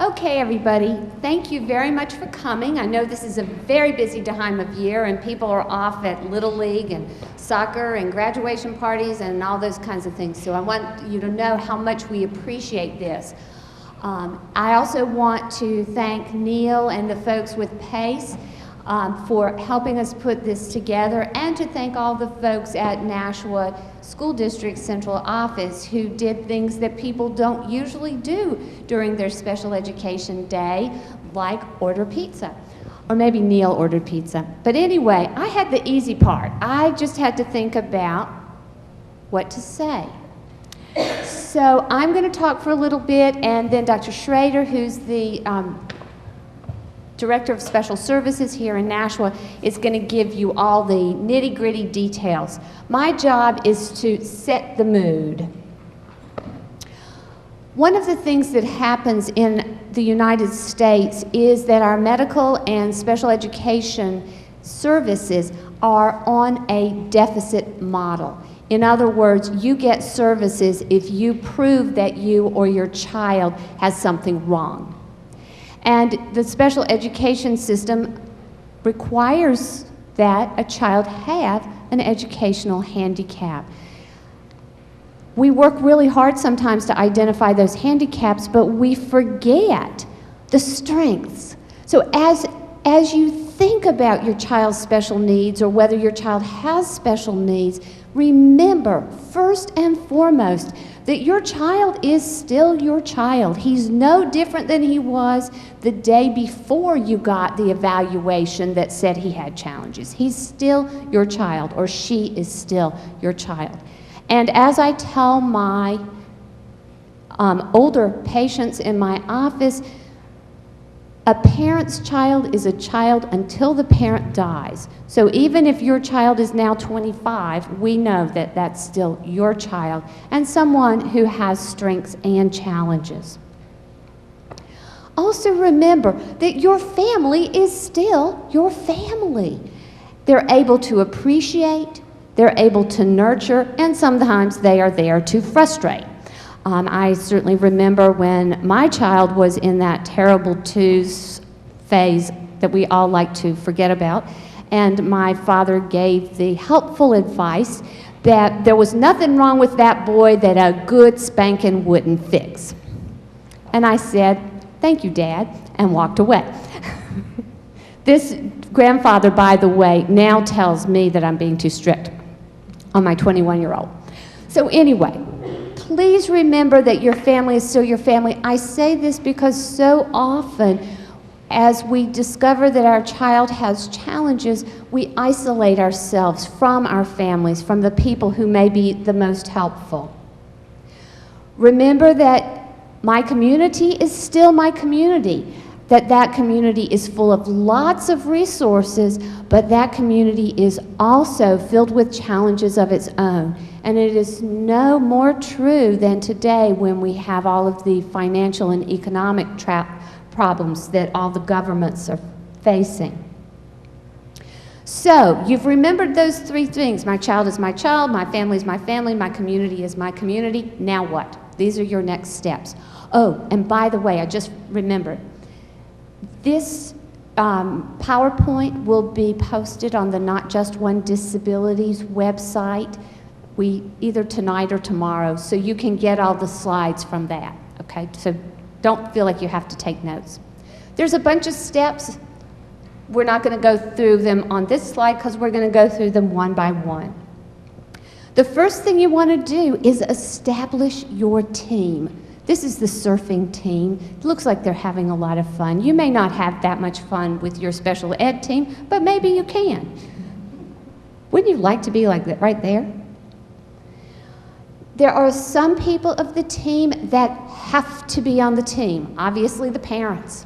Okay, everybody, thank you very much for coming. I know this is a very busy time of year and people are off at Little League and soccer and graduation parties and all those kinds of things. So I want you to know how much we appreciate this. I also want to thank Neil and the folks with PACE for helping us put this together, and to thank all the folks at Nashua School District Central Office who did things that people don't usually do during their special education day, like order pizza. Or maybe Neil ordered pizza. But anyway, I had the easy part. I just had to think about what to say. So I'm going to talk for a little bit, and then Dr. Schrader, who's the Director of Special Services here in Nashua, is going to give you all the nitty-gritty details. My job is to set the mood. One of the things that happens in the United States is that our medical and special education services are on a deficit model. In other words, you get services if you prove that you or your child has something wrong. And the special education system requires that a child have an educational handicap. We work really hard sometimes to identify those handicaps, but we forget the strengths. So as you think about your child's special needs, or whether your child has special needs, remember first and foremost that your child is still your child. He's no different than he was the day before you got the evaluation that said he had challenges. He's still your child, or she is still your child. And as I tell my older patients in my office, a parent's child is a child until the parent dies. So even if your child is now 25, we know that that's still your child, and someone who has strengths and challenges. Also remember that your family is still your family. They're able to appreciate, they're able to nurture, and sometimes they are there to frustrate. I certainly remember when my child was in that terrible twos phase that we all like to forget about, and my father gave the helpful advice that there was nothing wrong with that boy that a good spanking wouldn't fix. And I said, "Thank you, Dad," and walked away. This grandfather, by the way, now tells me that I'm being too strict on my 21-year-old. So anyway, please remember that your family is still your family. I say this because so often, as we discover that our child has challenges, we isolate ourselves from our families, from the people who may be the most helpful. Remember that my community is still my community, that community is full of lots of resources, but that community is also filled with challenges of its own. And it is no more true than today, when we have all of the financial and economic problems that all the governments are facing. So you've remembered those three things. My child is my child, my family is my family, my community is my community. Now what? These are your next steps. Oh, and by the way, I just remembered, this PowerPoint will be posted on the Not Just One Disabilities website, either tonight or tomorrow, so you can get all the slides from that, okay? So don't feel like you have to take notes. There's a bunch of steps. We're not going to go through them on this slide because we're going to go through them one by one. The first thing you want to do is establish your team. This is the surfing team. It looks like they're having a lot of fun. You may not have that much fun with your special ed team, but maybe you can. Wouldn't you like to be like that right there? There are some people of the team that have to be on the team, obviously the parents.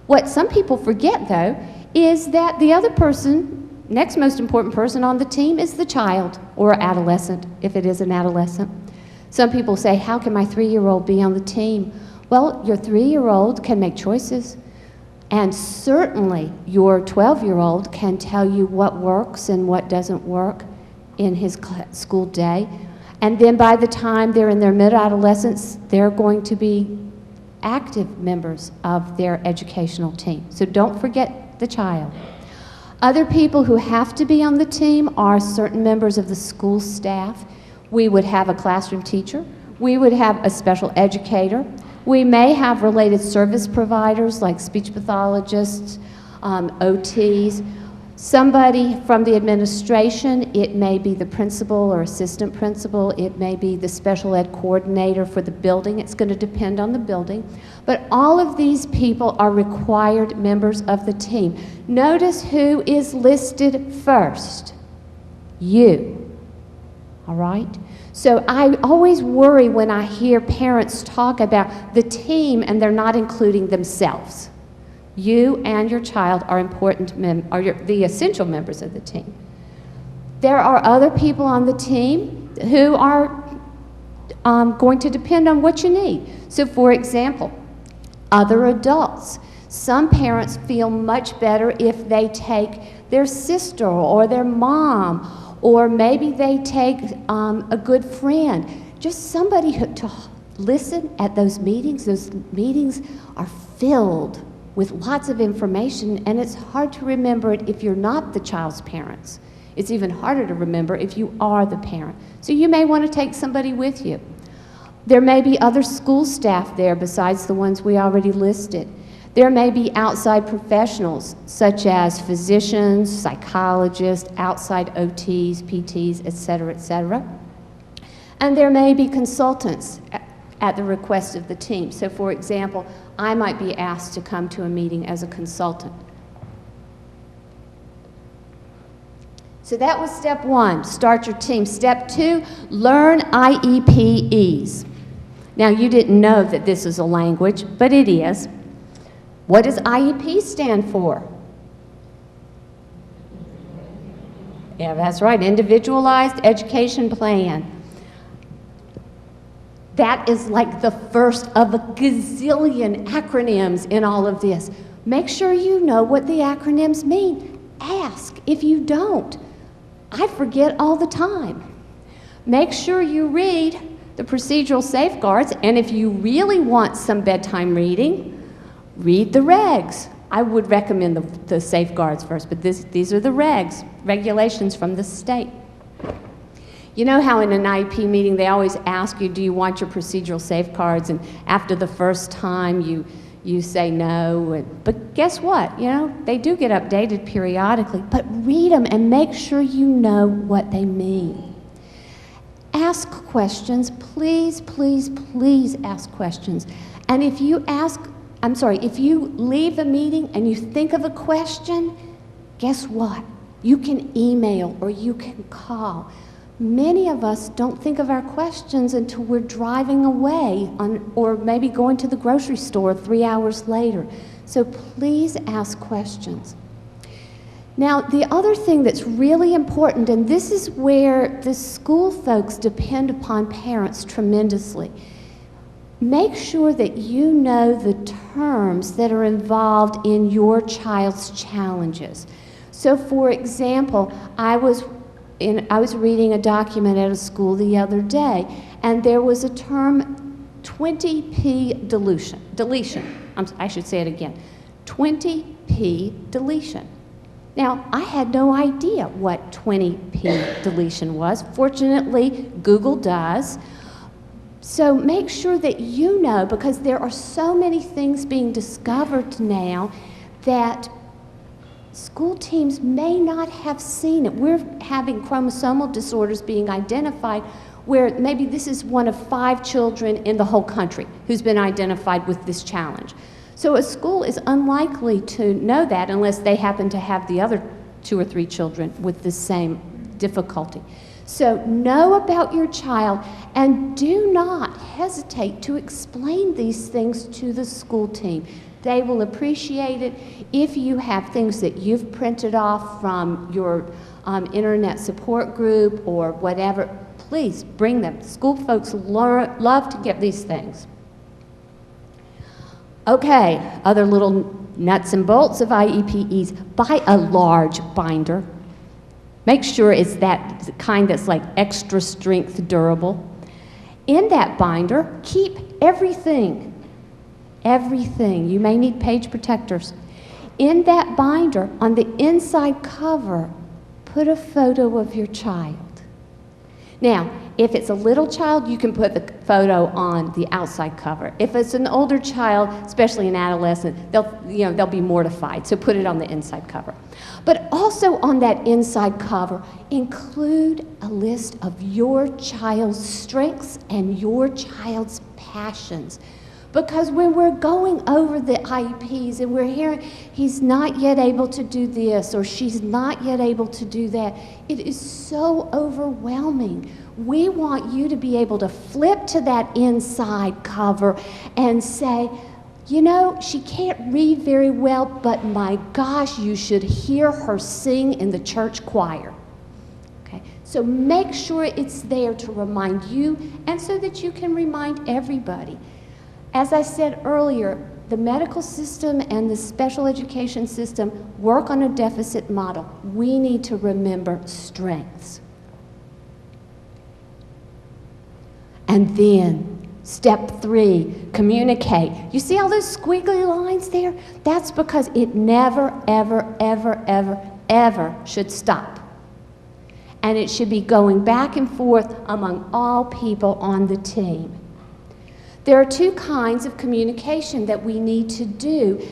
What some people forget, though, is that the other person, next most important person on the team, is the child or adolescent, if it is an adolescent. Some people say, how can my 3-year-old be on the team? Well, your 3-year-old can make choices, and certainly your 12-year-old can tell you what works and what doesn't work in his school day. And then by the time they're in their mid-adolescence, they're going to be active members of their educational team. So don't forget the child. Other people who have to be on the team are certain members of the school staff. We would have a classroom teacher. We would have a special educator. We may have related service providers like speech pathologists, OTs. Somebody from the administration, it may be the principal or assistant principal, it may be the special ed coordinator for the building. It's going to depend on the building. But all of these people are required members of the team. Notice who is listed first. You. All right? So I always worry when I hear parents talk about the team and they're not including themselves. You and your child are important, the essential members of the team. There are other people on the team who are going to depend on what you need. So for example, other adults. Some parents feel much better if they take their sister or their mom, or maybe they take a good friend. Just somebody to listen at those meetings. Those meetings are filled with lots of information, and it's hard to remember it if you're not the child's parents. It's even harder to remember if you are the parent. So you may want to take somebody with you. There may be other school staff there besides the ones we already listed. There may be outside professionals, such as physicians, psychologists, outside OTs, PTs, et cetera, and there may be consultants at the request of the team. So for example, I might be asked to come to a meeting as a consultant. So that was step one, start your team. Step two, learn IEPs. Now you didn't know that this is a language, but it is. What does IEP stand for? Yeah, that's right, Individualized Education Plan. That is like the first of a gazillion acronyms in all of this. Make sure you know what the acronyms mean. Ask if you don't. I forget all the time. Make sure you read the procedural safeguards, and if you really want some bedtime reading, read the regs. I would recommend the safeguards first, but these are the regulations from the state. You know how in an IEP meeting they always ask you, do you want your procedural safeguards? And after the first time you say no. But guess what? You know, they do get updated periodically, but read them and make sure you know what they mean. Ask questions. Please, please, please ask questions. And if you leave the meeting and you think of a question, guess what? You can email or you can call. Many of us don't think of our questions until we're driving away or maybe going to the grocery store 3 hours later. So please ask questions. Now, the other thing that's really important, and this is where the school folks depend upon parents tremendously, make sure that you know the terms that are involved in your child's challenges. So for example, I was reading a document at a school the other day, and there was a term 20p deletion. I should say it again, 20p deletion. Now, I had no idea what 20p deletion was. Fortunately, Google does. So make sure that you know, because there are so many things being discovered now that school teams may not have seen it. We're having chromosomal disorders being identified where maybe this is one of 5 children in the whole country who's been identified with this challenge. So a school is unlikely to know that unless they happen to have the other 2 or 3 children with the same difficulty. So know about your child and do not hesitate to explain these things to the school team. They will appreciate it. If you have things that you've printed off from your internet support group or whatever, please bring them. School folks love to get these things. Okay, other little nuts and bolts of IEPs. Buy a large binder. Make sure it's that kind that's like extra strength durable. In that binder, keep everything. everything. You may need page protectors. In that binder, on the inside cover, put a photo of your child. Now, if it's a little child, you can put the photo on the outside cover. If it's an older child, especially an adolescent, they'll be mortified, so put it on the inside cover. But also on that inside cover, include a list of your child's strengths and your child's passions. Because when we're going over the IEPs and we're hearing he's not yet able to do this or she's not yet able to do that, it is so overwhelming. We want you to be able to flip to that inside cover and say, you know, she can't read very well, but my gosh, you should hear her sing in the church choir. Okay? So make sure it's there to remind you and so that you can remind everybody. As I said earlier, the medical system and the special education system work on a deficit model. We need to remember strengths. And then, step 3, communicate. You see all those squiggly lines there? That's because it never, ever, ever, ever, ever should stop. And it should be going back and forth among all people on the team. There are 2 kinds of communication that we need to do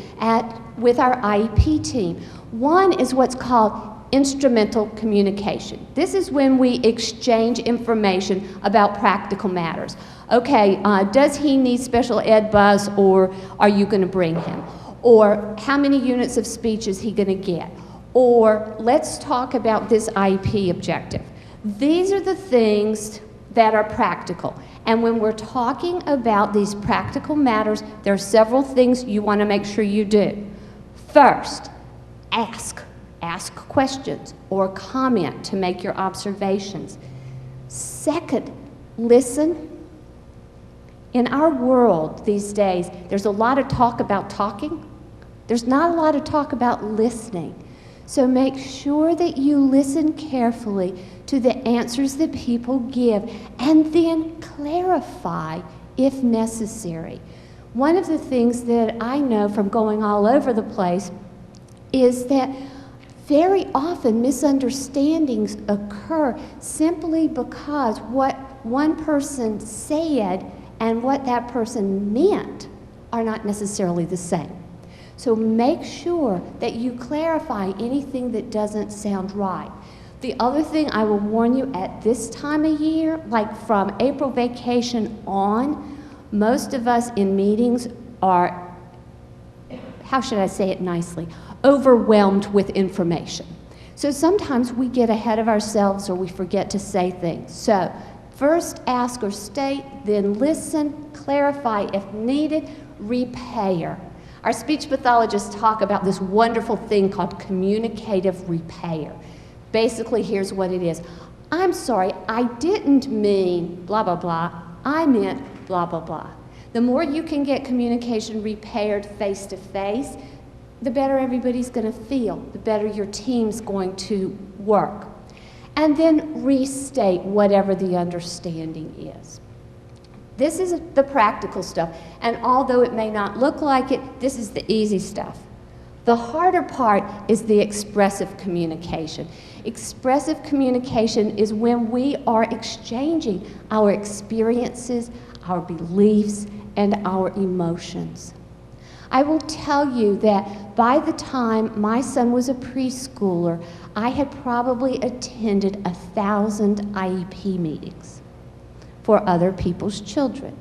with our IEP team. One is what's called instrumental communication. This is when we exchange information about practical matters. Okay, does he need special ed bus, or are you going to bring him? Or how many units of speech is he going to get? Or let's talk about this IEP objective. These are the things that are practical. And when we're talking about these practical matters, there are several things you want to make sure you do. First, ask questions or comment to make your observations. Second, listen. In our world these days, there's a lot of talk about talking. There's not a lot of talk about listening. So make sure that you listen carefully to the answers that people give and then clarify if necessary. One of the things that I know from going all over the place is that very often misunderstandings occur simply because what one person said and what that person meant are not necessarily the same. So make sure that you clarify anything that doesn't sound right. The other thing I will warn you, at this time of year, like from April vacation on, most of us in meetings are, how should I say it nicely, overwhelmed with information. So sometimes we get ahead of ourselves or we forget to say things. So first ask or state, then listen, clarify if needed, repair. Our speech pathologists talk about this wonderful thing called communicative repair. Basically, here's what it is. I'm sorry, I didn't mean blah, blah, blah. I meant blah, blah, blah. The more you can get communication repaired face to face, the better everybody's going to feel, the better your team's going to work. And then restate whatever the understanding is. This is the practical stuff, and although it may not look like it, this is the easy stuff. The harder part is the expressive communication. Expressive communication is when we are exchanging our experiences, our beliefs, and our emotions. I will tell you that by the time my son was a preschooler, I had probably attended 1,000 IEP meetings for other people's children.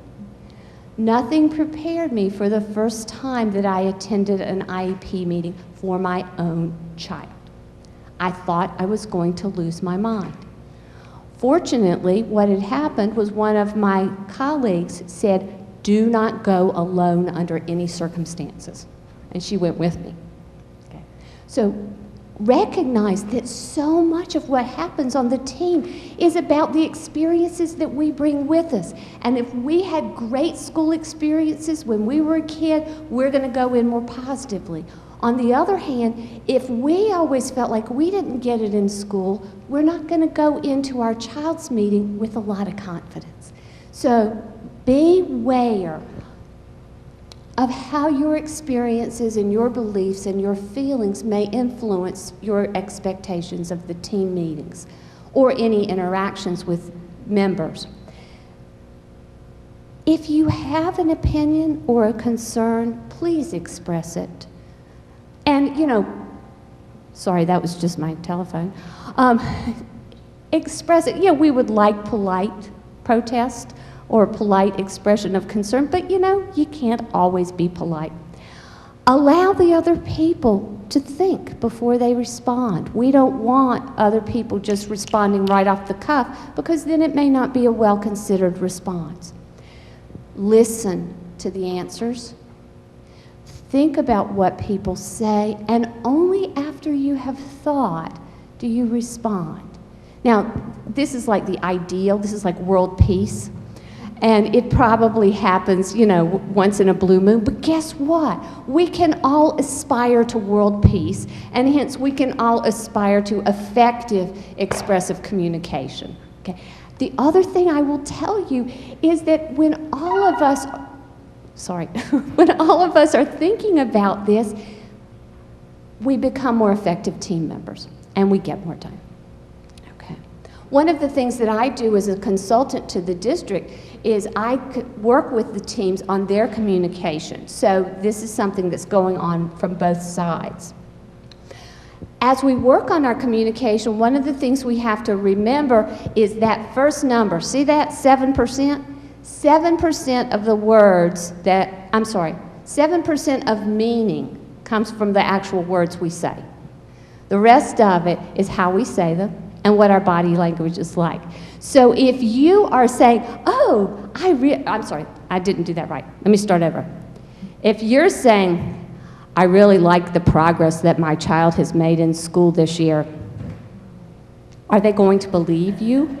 Nothing prepared me for the first time that I attended an IEP meeting for my own child. I thought I was going to lose my mind. Fortunately, what had happened was one of my colleagues said, "Do not go alone under any circumstances." And she went with me. Okay. So recognize that so much of what happens on the team is about the experiences that we bring with us. And if we had great school experiences when we were a kid, we're going to go in more positively. On the other hand, if we always felt like we didn't get it in school, we're not going to go into our child's meeting with a lot of confidence. So beware of how your experiences and your beliefs and your feelings may influence your expectations of the team meetings or any interactions with members. If you have an opinion or a concern, please express it. And, you know, sorry, that was just my telephone. Express it. Yeah, we would like polite protest or polite expression of concern, but you know, you can't always be polite. Allow the other people to think before they respond. We don't want other people just responding right off the cuff, because then it may not be a well-considered response. Listen to the answers. Think about what people say, and only after you have thought do you respond. Now, this is like the ideal, this is like world peace. And it probably happens, you know, once in a blue moon. But guess what? We can all aspire to world peace, and hence we can all aspire to effective expressive communication. Okay. The other thing I will tell you is that when all of us, when all of us are thinking about this, we become more effective team members, and we get more done. Okay. One of the things that I do as a consultant to the district is I work with the teams on their communication. So this is something that's going on from both sides. As we work on our communication, one of the things we have to remember is that first number. See that, 7%? 7% of the words that, 7% of meaning comes from the actual words we say. The rest of it is how we say them and what our body language is like. So if you are saying, oh, I didn't do that right. Let me start over. If you're saying, I really like the progress that my child has made in school this year, are they going to believe you?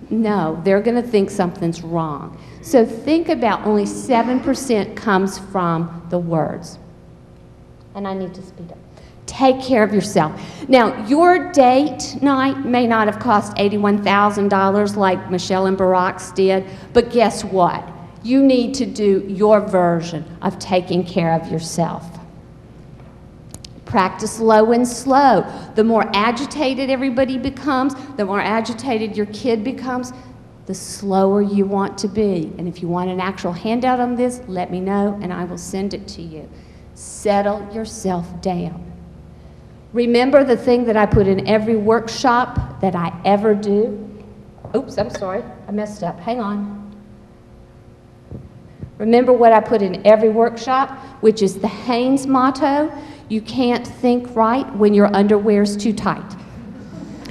No, they're going to think something's wrong. So think about only 7% comes from the words. And I need to speed up. Take care of yourself. Now, your date night may not have cost $81,000 like Michelle and Barack's did, but guess what? You need to do your version of taking care of yourself. Practice low and slow. The more agitated everybody becomes, the more agitated your kid becomes, the slower you want to be. And if you want an actual handout on this, let me know and I will send it to you. Settle yourself down. Remember the thing that I put in every workshop that I ever do? Oops, I'm sorry, I messed up. Hang on. Remember what I put in every workshop, which is the Haynes motto: you can't think right when your underwear's too tight.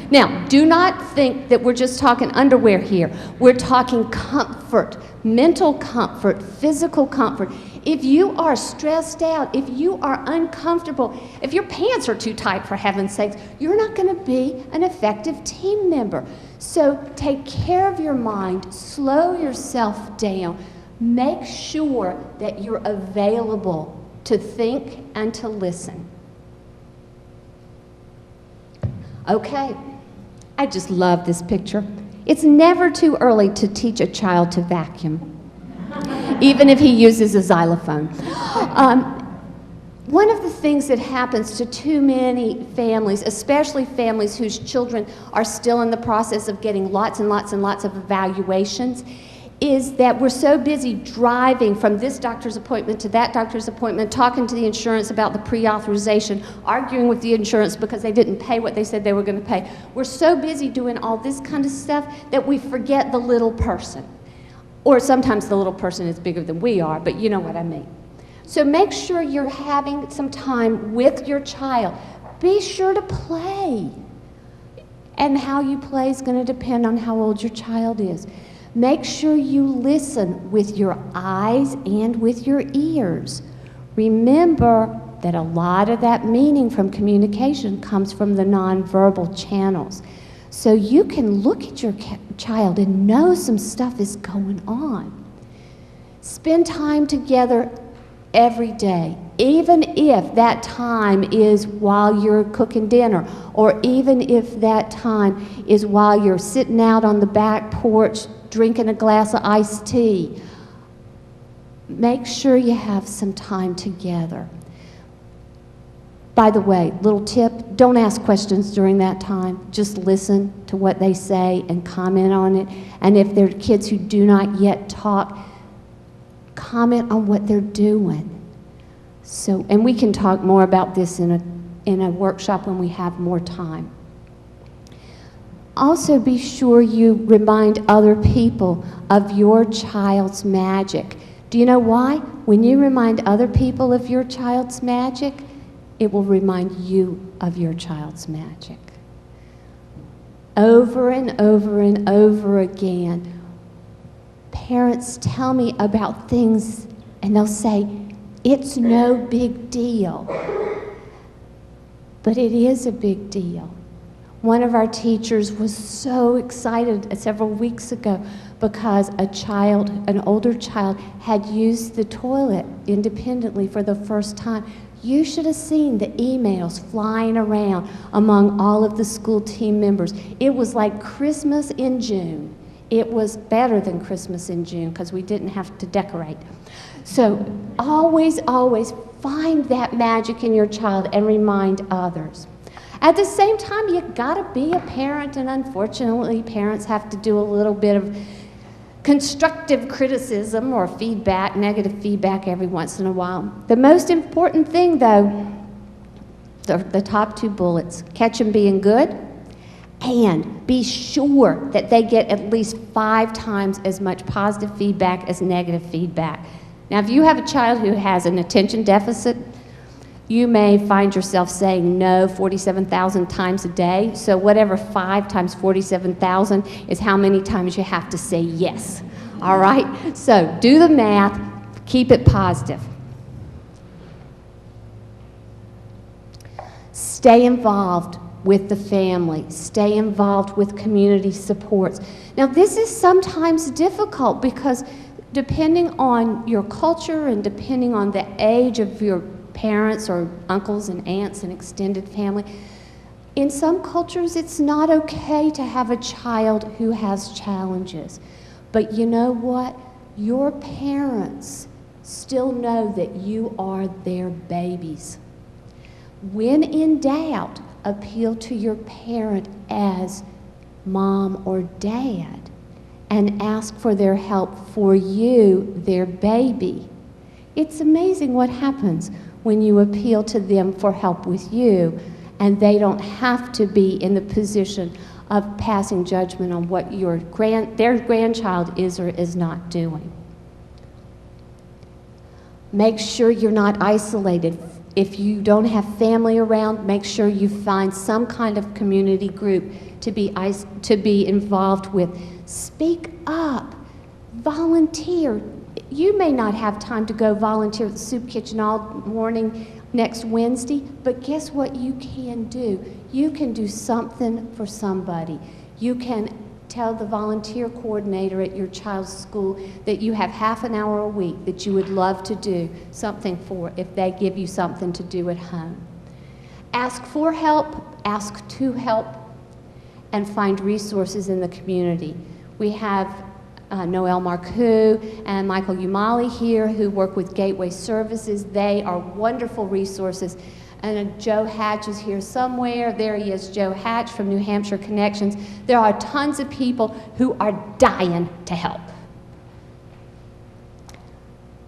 Now, do not think that we're just talking underwear here. We're talking comfort, mental comfort, physical comfort. If you are stressed out, if you are uncomfortable, if your pants are too tight, for heaven's sakes, you're not going to be an effective team member. So take care of your mind, slow yourself down, make sure that you're available to think and to listen. Okay, I just love this picture. It's never too early to teach a child to vacuum, even if he uses a xylophone. One of the things that happens to too many families, especially families whose children are still in the process of getting lots and lots and lots of evaluations, is that we're so busy driving from this doctor's appointment to that doctor's appointment, talking to the insurance about the pre-authorization, arguing with the insurance because they didn't pay what they said they were going to pay. We're so busy doing all this kind of stuff that we forget the little person. Or sometimes the little person is bigger than we are, but you know what I mean. So make sure you're having some time with your child. Be sure to play. And how you play is going to depend on how old your child is. Make sure you listen with your eyes and with your ears. Remember that a lot of that meaning from communication comes from the nonverbal channels. So you can look at your child and know some stuff is going on. Spend time together every day, even if that time is while you're cooking dinner, or even if that time is while you're sitting out on the back porch drinking a glass of iced tea. make sure you have some time together. By the way, little tip, don't ask questions during that time. Just listen to what they say and comment on it. And if there are kids who do not yet talk, comment on what they're doing. So, and we can talk more about this in a workshop when we have more time. Also, be sure you remind other people of your child's magic. Do you know why? When you remind other people of your child's magic, it will remind you of your child's magic. Over and over and over again, parents tell me about things and they'll say, it's no big deal. But it is a big deal. One of our teachers was so excited several weeks ago because an older child had used the toilet independently for the first time. You should have seen the emails flying around among all of the school team members. It was like Christmas in June. It was better than Christmas in June because we didn't have to decorate. So always, always find that magic in your child and remind others. At the same time, you gotta be a parent, and unfortunately, parents have to do a little bit of constructive criticism or feedback, negative feedback every once in a while. The most important thing, though, the top two bullets, catch them being good, and be sure that they get at least 5 times as much positive feedback as negative feedback. Now, if you have a child who has an attention deficit, you may find yourself saying no 47,000 times a day. So whatever 5 times 47,000 is how many times you have to say yes. All right? So do the math. Keep it positive. Stay involved with the family. Stay involved with community supports. Now, this is sometimes difficult because depending on your culture and depending on the age of your parents or uncles and aunts and extended family, in some cultures it's not okay to have a child who has challenges. But you know what? Your parents still know that you are their babies. When in doubt, appeal to your parent as mom or dad and ask for their help for you, their baby. It's amazing what happens when you appeal to them for help with you, and they don't have to be in the position of passing judgment on what their grandchild is or is not doing. Make sure you're not isolated. If you don't have family around, make sure you find some kind of community group to be involved with. Speak up, volunteer. You may not have time to go volunteer at the soup kitchen all morning next Wednesday, but guess what you can do? You can do something for somebody. You can tell the volunteer coordinator at your child's school that you have half an hour a week that you would love to do something for if they give you something to do at home. Ask for help, ask to help, and find resources in the community. We have Noel Marcoux and Michael Umali here who work with Gateway Services. They are wonderful resources. And Joe Hatch is here somewhere. There he is, Joe Hatch from New Hampshire Connections. There are tons of people who are dying to help.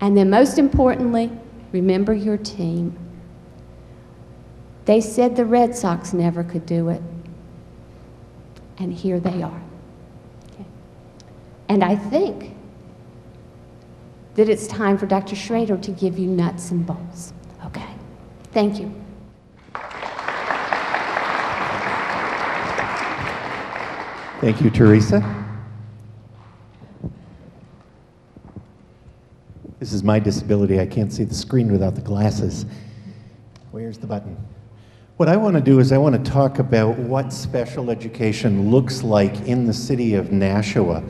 And then most importantly, remember your team. They said the Red Sox never could do it. And here they are. And I think that it's time for Dr. Schrader to give you nuts and bolts. Okay, thank you. Thank you, Teresa. This is my disability. I can't see the screen without the glasses. Where's the button? What I want to do is I want to talk about what special education looks like in the city of Nashua,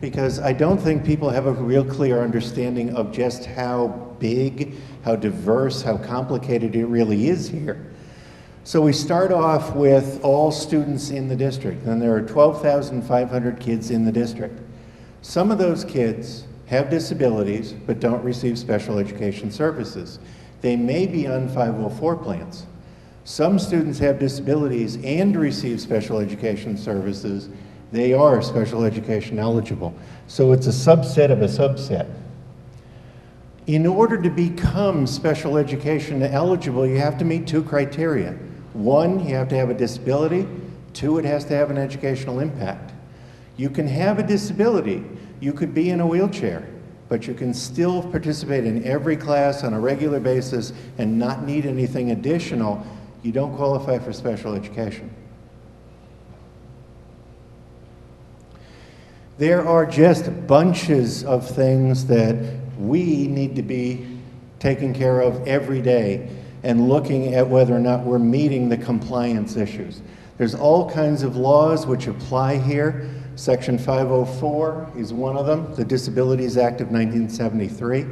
because I don't think people have a real clear understanding of just how big, how diverse, how complicated it really is here. So we start off with all students in the district, and there are 12,500 kids in the district. Some of those kids have disabilities but don't receive special education services. They may be on 504 plans. Some students have disabilities and receive special education services. They are special education eligible. So it's a subset of a subset. In order to become special education eligible, you have to meet two criteria. One, you have to have a disability. Two, it has to have an educational impact. You can have a disability. You could be in a wheelchair, but you can still participate in every class on a regular basis and not need anything additional. You don't qualify for special education. There are just bunches of things that we need to be taking care of every day and looking at whether or not we're meeting the compliance issues. There's all kinds of laws which apply here. Section 504 is one of them, the Disabilities Act of 1973.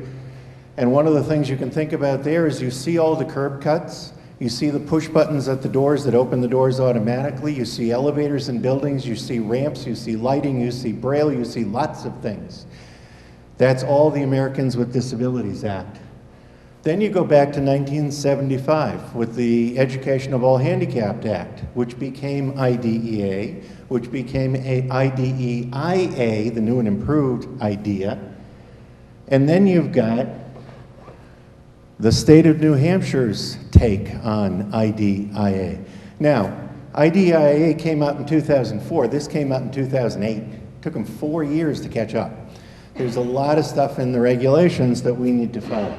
And one of the things you can think about there is you see all the curb cuts. You see the push buttons at the doors that open the doors automatically. You see elevators in buildings. You see ramps. You see lighting. You see braille. You see lots of things. That's all the Americans with Disabilities Act. Then you go back to 1975 with the Education of All Handicapped Act, which became IDEA, which became IDEIA, the new and improved IDEA. And then you've got the state of New Hampshire's take on IDEIA. Now, IDEIA came out in 2004. This came out in 2008. It took them 4 years to catch up. There's a lot of stuff in the regulations that we need to follow.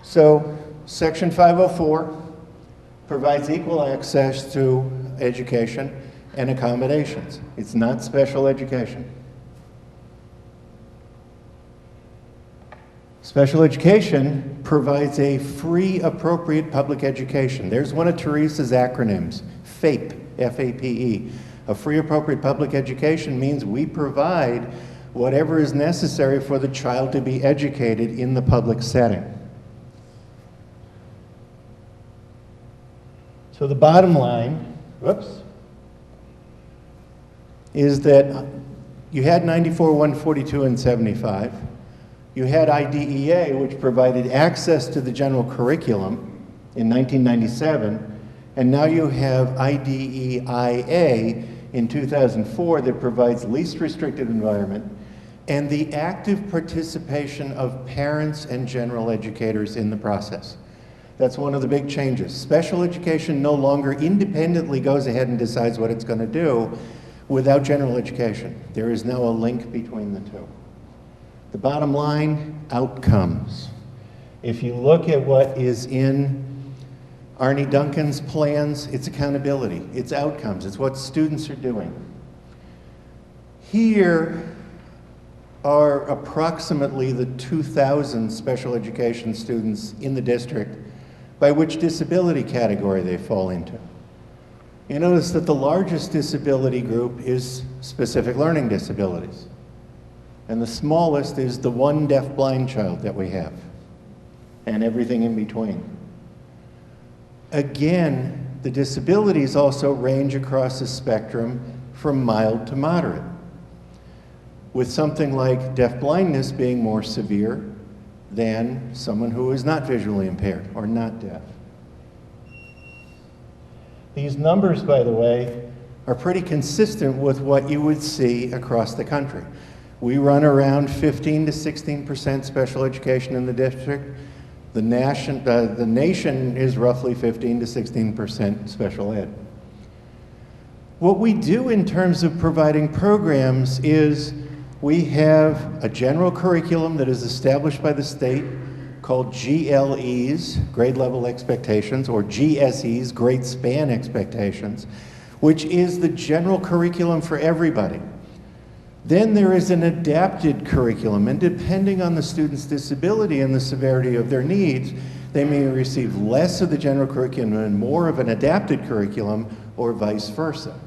So, Section 504 provides equal access to education and accommodations. It's not special education. Special education provides a free, appropriate public education. There's one of Teresa's acronyms, FAPE, F-A-P-E. A free, appropriate public education means we provide whatever is necessary for the child to be educated in the public setting. So the bottom line, is that you had 94, 142, and 75. You had IDEA, which provided access to the general curriculum in 1997, and now you have IDEIA in 2004 that provides least restricted environment and the active participation of parents and general educators in the process. That's one of the big changes. Special education no longer independently goes ahead and decides what it's going to do without general education. There is now a link between the two. The bottom line, outcomes. If you look at what is in Arnie Duncan's plans, it's accountability, it's outcomes, it's what students are doing. Here are approximately the 2,000 special education students in the district by which disability category they fall into. You notice that the largest disability group is specific learning disabilities. And the smallest is the one deaf-blind child that we have, and everything in between. Again, the disabilities also range across the spectrum from mild to moderate, with something like deaf-blindness being more severe than someone who is not visually impaired or not deaf. These numbers, by the way, are pretty consistent with what you would see across the country. We run around 15 to 16% special education in the district. The nation is roughly 15 to 16% special ed. What we do in terms of providing programs is we have a general curriculum that is established by the state called GLEs, grade level expectations, or GSEs, grade span expectations, which is the general curriculum for everybody. Then there is an adapted curriculum, and depending on the student's disability and the severity of their needs, they may receive less of the general curriculum and more of an adapted curriculum, or vice versa.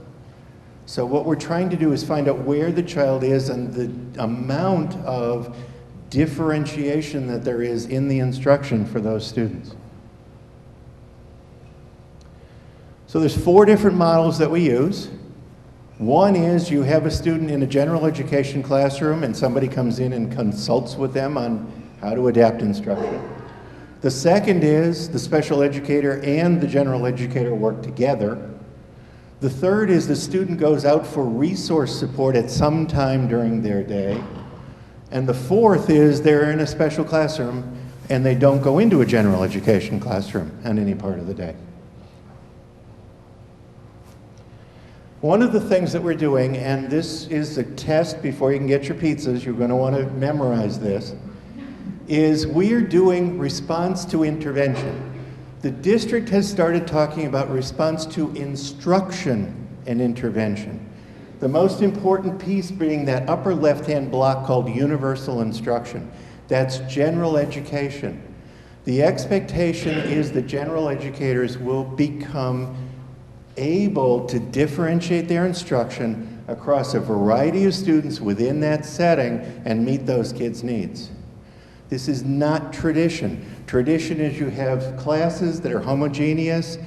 So what we're trying to do is find out where the child is and the amount of differentiation that there is in the instruction for those students. So there's 4 different models that we use. One is you have a student in a general education classroom and somebody comes in and consults with them on how to adapt instruction. The second is the special educator and the general educator work together. The third is the student goes out for resource support at some time during their day. And the fourth is they're in a special classroom and they don't go into a general education classroom on any part of the day. One of the things that we're doing, and this is a test before you can get your pizzas, you're going to want to memorize this, is we are doing response to intervention. The district has started talking about response to instruction and intervention. The most important piece being that upper left-hand block called universal instruction. That's general education. The expectation is that general educators will become able to differentiate their instruction across a variety of students within that setting and meet those kids' needs. This is not tradition. Tradition is you have classes that are homogeneous,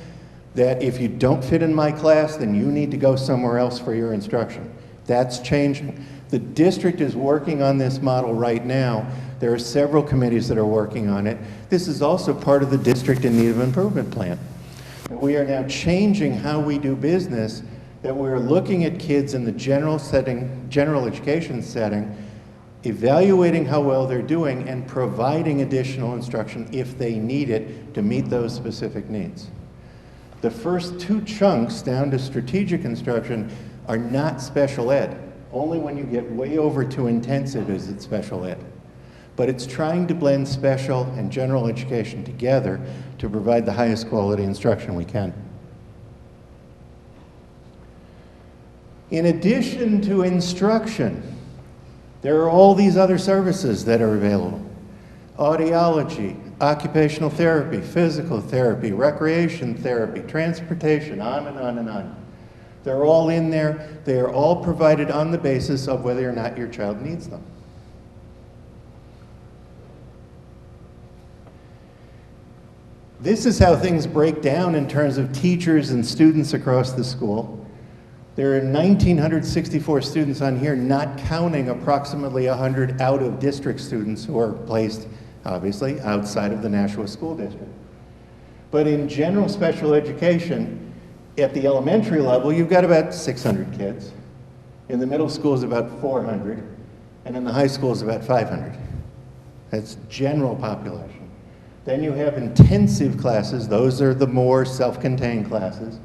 that if you don't fit in my class, then you need to go somewhere else for your instruction. That's changing. The district is working on this model right now. There are several committees that are working on it. This is also part of the district in need of improvement plan. We are now changing how we do business, that we're looking at kids in the general setting, general education setting, evaluating how well they're doing and providing additional instruction if they need it to meet those specific needs. The first two chunks down to strategic instruction are not special ed. Only when you get way over to intensive is it special ed. But it's trying to blend special and general education together to provide the highest quality instruction we can. In addition to instruction, there are all these other services that are available. Audiology, occupational therapy, physical therapy, recreation therapy, transportation, on and on and on. They're all in there. They are all provided on the basis of whether or not your child needs them. This is how things break down in terms of teachers and students across the school. There are 1,964 students on here, not counting approximately 100 out-of-district students who are placed, obviously, outside of the Nashua School District. But in general special education, at the elementary level, you've got about 600 kids. In the middle school is about 400, and in the high school is about 500. That's general population. Then you have intensive classes. Those are the more self-contained classes.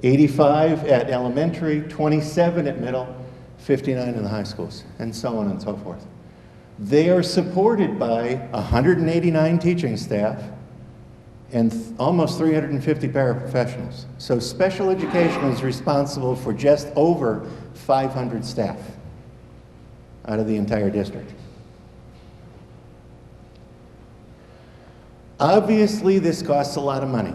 85 at elementary, 27 at middle, 59 in the high schools, and so on and so forth. They are supported by 189 teaching staff and almost 350 paraprofessionals. So special education is responsible for just over 500 staff out of the entire district. Obviously, this costs a lot of money.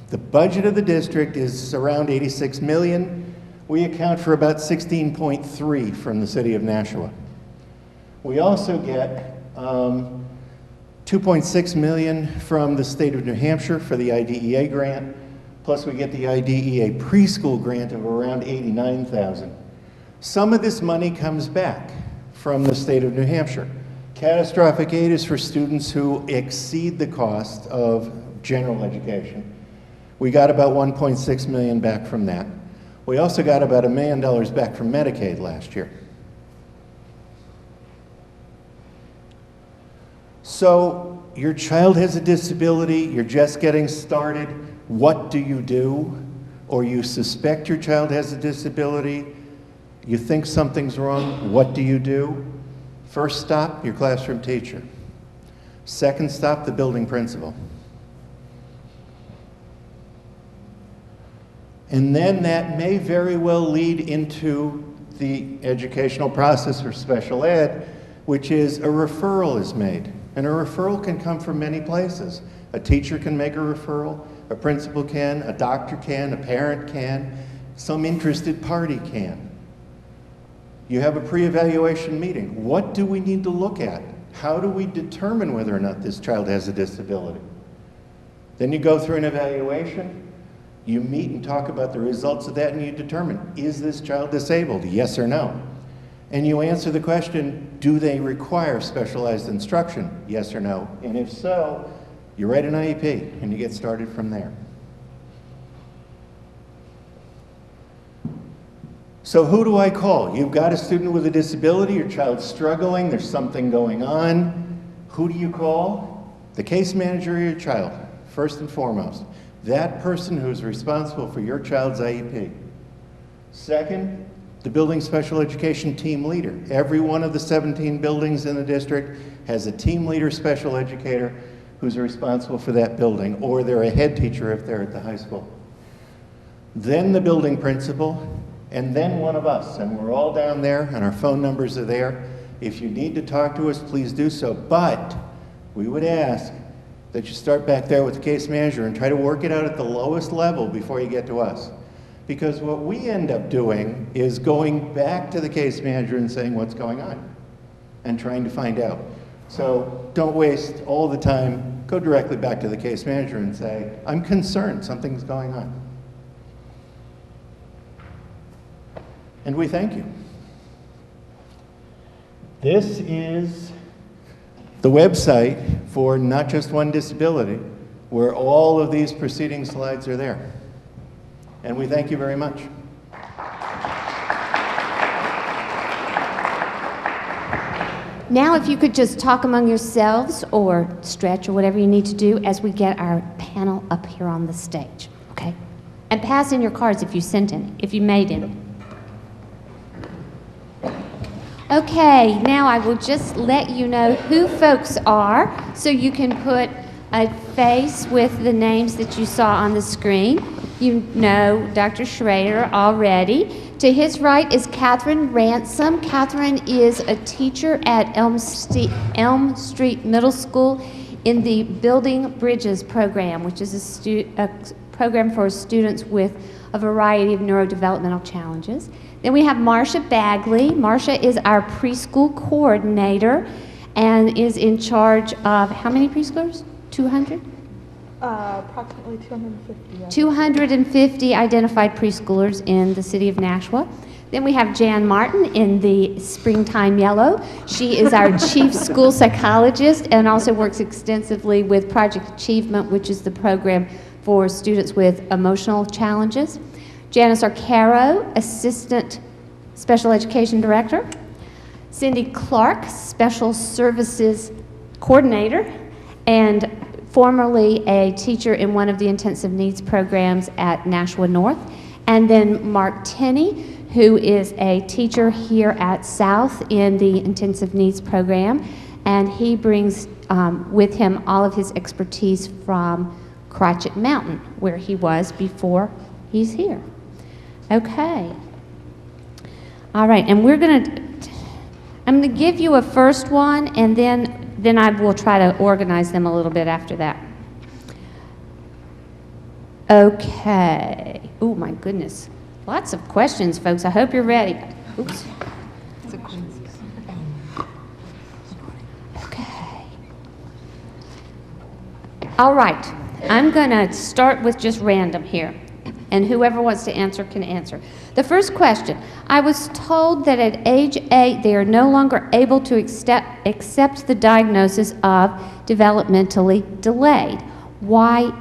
The budget of the district is around $86 million. We account for about 16.3 from the city of Nashua. We also get $2.6 million from the state of New Hampshire for the IDEA grant, plus we get the IDEA preschool grant of around $89,000. Some of this money comes back from the state of New Hampshire. Catastrophic aid is for students who exceed the cost of general education. We got about $1.6 million back from that. We also got about $1 million back from Medicaid last year. So your child has a disability, you're just getting started, what do you do? Or you suspect your child has a disability, you think something's wrong, what do you do? First stop, your classroom teacher. Second stop, the building principal. And then that may very well lead into the educational process for special ed, which is a referral is made. And a referral can come from many places. A teacher can make a referral, a principal can, a doctor can, a parent can, some interested party can. You have a pre-evaluation meeting. What do we need to look at? How do we determine whether or not this child has a disability? Then you go through an evaluation. You meet and talk about the results of that, and you determine, is this child disabled, yes or no? And you answer the question, do they require specialized instruction, yes or no? And if so, you write an IEP, and you get started from there. So who do I call? You've got a student with a disability, your child's struggling, there's something going on. Who do you call? The case manager of your child, first and foremost. That person who's responsible for your child's IEP. Second, the building special education team leader. Every one of the 17 buildings in the district has a team leader special educator who's responsible for that building, or they're a head teacher if they're at the high school. Then the building principal, and then one of us, and we're all down there, and our phone numbers are there. If you need to talk to us, please do so, but we would ask that you start back there with the case manager and try to work it out at the lowest level before you get to us. Because what we end up doing is going back to the case manager and saying what's going on and trying to find out. So don't waste all the time, go directly back to the case manager and say, I'm concerned, something's going on. And we thank you. This is the website for Not Just One Disability, where all of these preceding slides are there. And we thank you very much. Now, if you could just talk among yourselves or stretch or whatever you need to do as we get our panel up here on the stage, okay? And pass in your cards if you sent any, if you made any. Okay, now I will just let you know who folks are so you can put a face with the names that you saw on the screen. You know Dr. Schrader already. To his right is Catherine Ransom. Catherine is a teacher at Elm Street Middle School in the Building Bridges program, which is a program for students with a variety of neurodevelopmental challenges. Then we have Marcia Bagley. Marcia is our preschool coordinator and is in charge of how many preschoolers? 200? Approximately 250. Yeah. 250 identified preschoolers in the city of Nashua. Then we have Jan Martin in the Springtime Yellow. She is our chief school psychologist and also works extensively with Project Achievement, which is the program for students with emotional challenges. Janice Arcaro, assistant special education director. Cindy Clark, special services coordinator and formerly a teacher in one of the intensive needs programs at Nashua North. And then Mark Tenney, who is a teacher here at South in the intensive needs program, and he brings with him all of his expertise from Crotchet Mountain, where he was before he's here. Okay. All right, and I'm gonna give you a first one, and then I will try to organize them a little bit after that. Okay. Oh my goodness. Lots of questions, folks. I hope you're ready. Oops. Okay. All right. I'm going to start with just random here, and whoever wants to answer can answer. The first question, I was told that at age 8 they are no longer able to accept the diagnosis of developmentally delayed. Why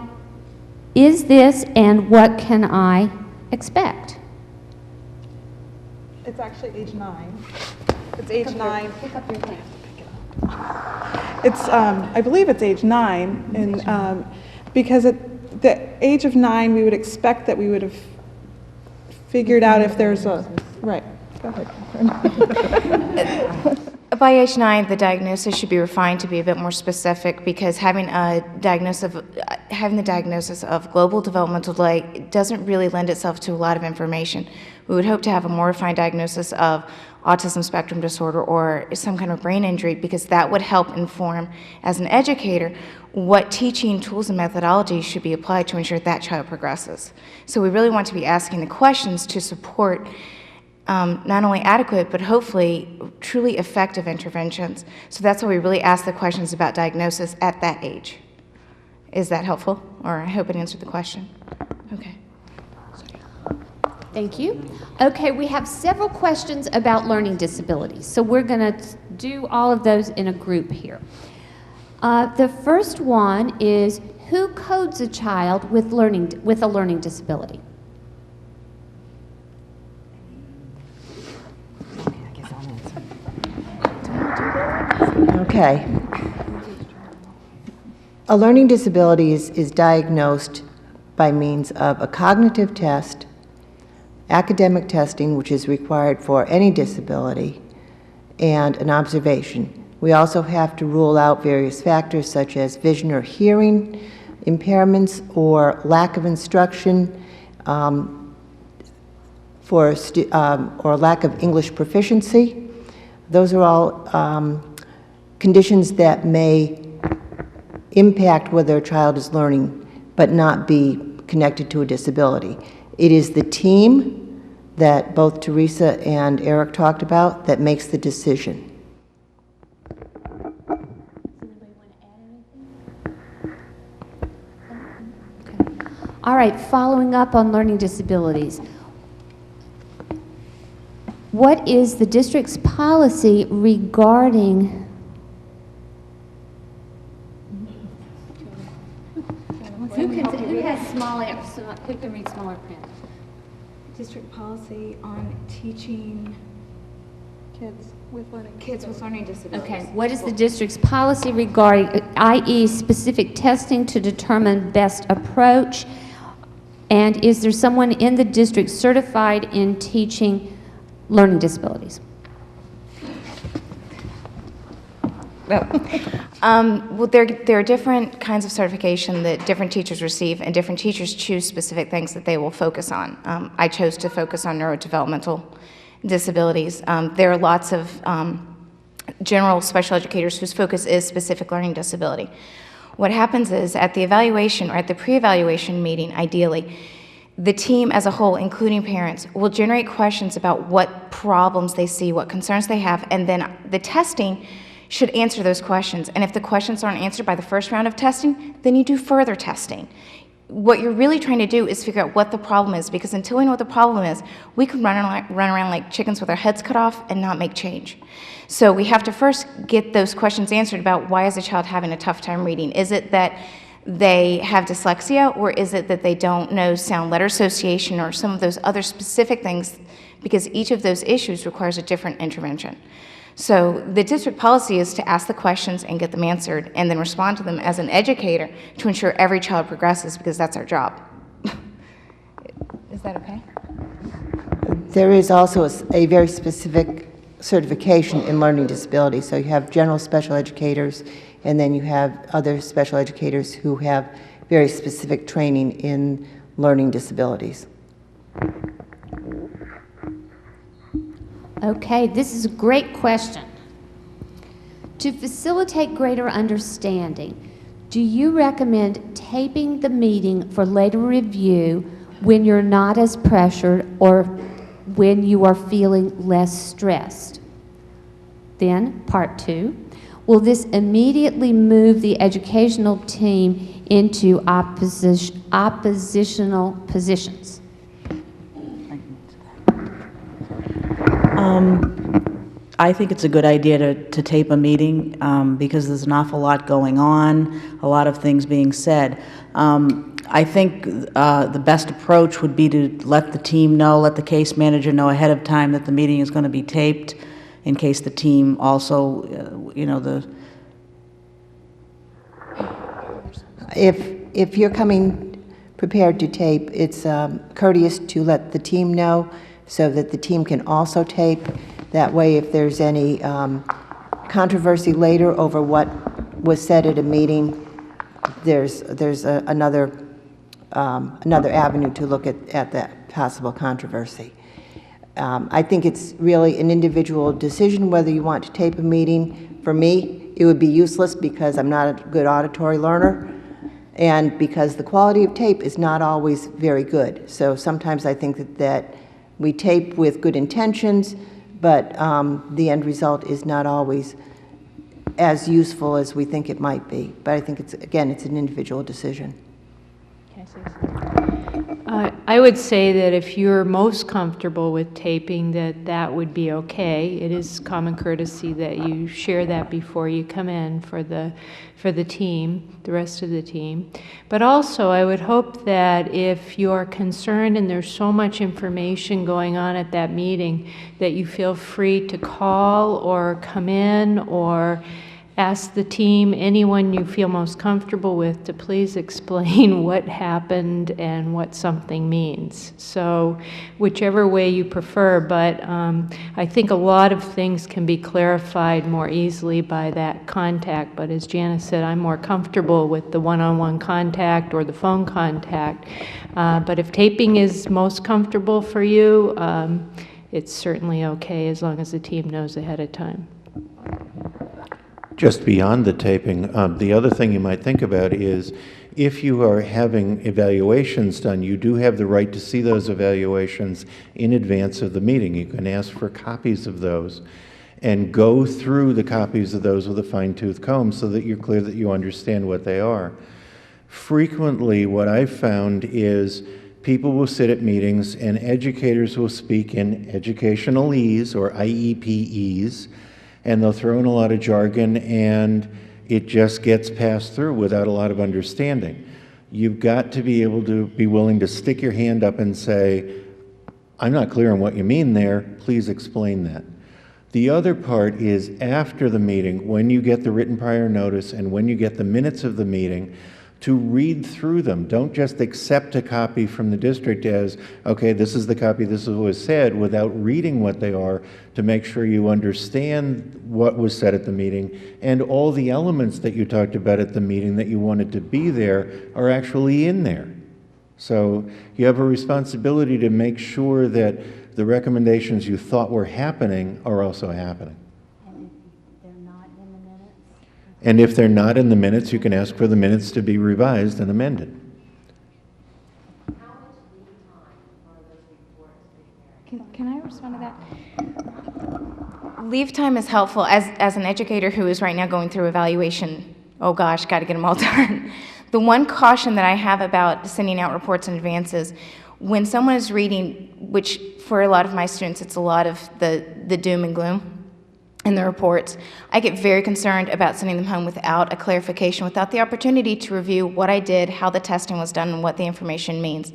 is this, and what can I expect? It's actually age 9. It's age 9. Pick up your hand. It's, I believe it's age 9, and because at the age of 9, we would expect that we would have figured out if there's a, right, go ahead. By age 9, the diagnosis should be refined to be a bit more specific, because having the diagnosis of global developmental delay doesn't really lend itself to a lot of information. We would hope to have a more refined diagnosis of autism spectrum disorder or some kind of brain injury, because that would help inform, as an educator, what teaching tools and methodologies should be applied to ensure that child progresses. So we really want to be asking the questions to support not only adequate, but hopefully truly effective interventions. So that's why we really ask the questions about diagnosis at that age. Is that helpful? Or I hope it answered the question. Okay. Thank you. Okay, we have several questions about learning disabilities, so we're going to do all of those in a group here. The first one is, who codes a child with a learning disability? Okay. A learning disability is diagnosed by means of a cognitive test, academic testing, which is required for any disability, and an observation. We also have to rule out various factors such as vision or hearing impairments or lack of instruction, or lack of English proficiency. Those are all conditions that may impact whether a child is learning but not be connected to a disability. It is the team that both Teresa and Eric talked about that makes the decision. All right, following up on learning disabilities. What is the district's policy regarding who can read smaller print? District policy on teaching Kids with learning disabilities. Okay, what is the district's policy regarding, i.e. specific testing to determine best approach? And is there someone in the district certified in teaching learning disabilities? Well, there are different kinds of certification that different teachers receive, and different teachers choose specific things that they will focus on. I chose to focus on neurodevelopmental disabilities. There are lots of general special educators whose focus is specific learning disability. What happens is, at the evaluation or at the pre-evaluation meeting, ideally, the team as a whole, including parents, will generate questions about what problems they see, what concerns they have, and then the testing should answer those questions. And if the questions aren't answered by the first round of testing, then you do further testing. What you're really trying to do is figure out what the problem is, because until we know what the problem is, we can run around like chickens with our heads cut off and not make change. So we have to first get those questions answered about, why is a child having a tough time reading? Is it that they have dyslexia, or is it that they don't know sound letter association or some of those other specific things, because each of those issues requires a different intervention. So the district policy is to ask the questions and get them answered, and then respond to them as an educator to ensure every child progresses, because that's our job. Is that okay? There is also a very specific certification in learning disability. So you have general special educators, and then you have other special educators who have very specific training in learning disabilities. Okay, this is a great question. To facilitate greater understanding, do you recommend taping the meeting for later review when you're not as pressured or when you are feeling less stressed? Then, part 2, will this immediately move the educational team into oppositional positions? I think it's a good idea to tape a meeting because there's an awful lot going on, a lot of things being said. I think the best approach would be to let the team know, let the case manager know ahead of time that the meeting is going to be taped, in case the team also, If you're coming prepared to tape, it's courteous to let the team know so that the team can also tape. That way, if there's any controversy later over what was said at a meeting, there's another avenue to look at that possible controversy. I think it's really an individual decision whether you want to tape a meeting. For me, it would be useless because I'm not a good auditory learner, and because the quality of tape is not always very good. So sometimes I think that we tape with good intentions, but the end result is not always as useful as we think it might be. But I think it's an individual decision. Can I say something? I would say that if you're most comfortable with taping, that would be okay. It is common courtesy that you share that before you come in for the team, the rest of the team. But also, I would hope that if you're concerned and there's so much information going on at that meeting, that you feel free to call or come in or ask the team, anyone you feel most comfortable with, to please explain what happened and what something means. So whichever way you prefer, but I think a lot of things can be clarified more easily by that contact. But as Janice said, I'm more comfortable with the one-on-one contact or the phone contact. But if taping is most comfortable for you, it's certainly okay as long as the team knows ahead of time. Just beyond the taping, the other thing you might think about is if you are having evaluations done, you do have the right to see those evaluations in advance of the meeting. You can ask for copies of those and go through the copies of those with a fine-tooth comb so that you're clear that you understand what they are. Frequently, what I've found is people will sit at meetings and educators will speak in educationalese or IEPs, and they'll throw in a lot of jargon, and it just gets passed through without a lot of understanding. You've got to be able to be willing to stick your hand up and say, I'm not clear on what you mean there, please explain that. The other part is after the meeting, when you get the written prior notice and when you get the minutes of the meeting, to read through them. Don't just accept a copy from the district as, okay, this is the copy, this is what was said, without reading what they are, to make sure you understand what was said at the meeting and all the elements that you talked about at the meeting that you wanted to be there are actually in there. So you have a responsibility to make sure that the recommendations you thought were happening are also happening. And if they're not in the minutes, you can ask for the minutes to be revised and amended. Can I respond to that? Leave time is helpful. As an educator who is right now going through evaluation, oh gosh, got to get them all done. The one caution that I have about sending out reports in advance is when someone is reading, which for a lot of my students, it's a lot of the doom and gloom in the reports, I get very concerned about sending them home without a clarification, without the opportunity to review what I did, how the testing was done, and what the information means.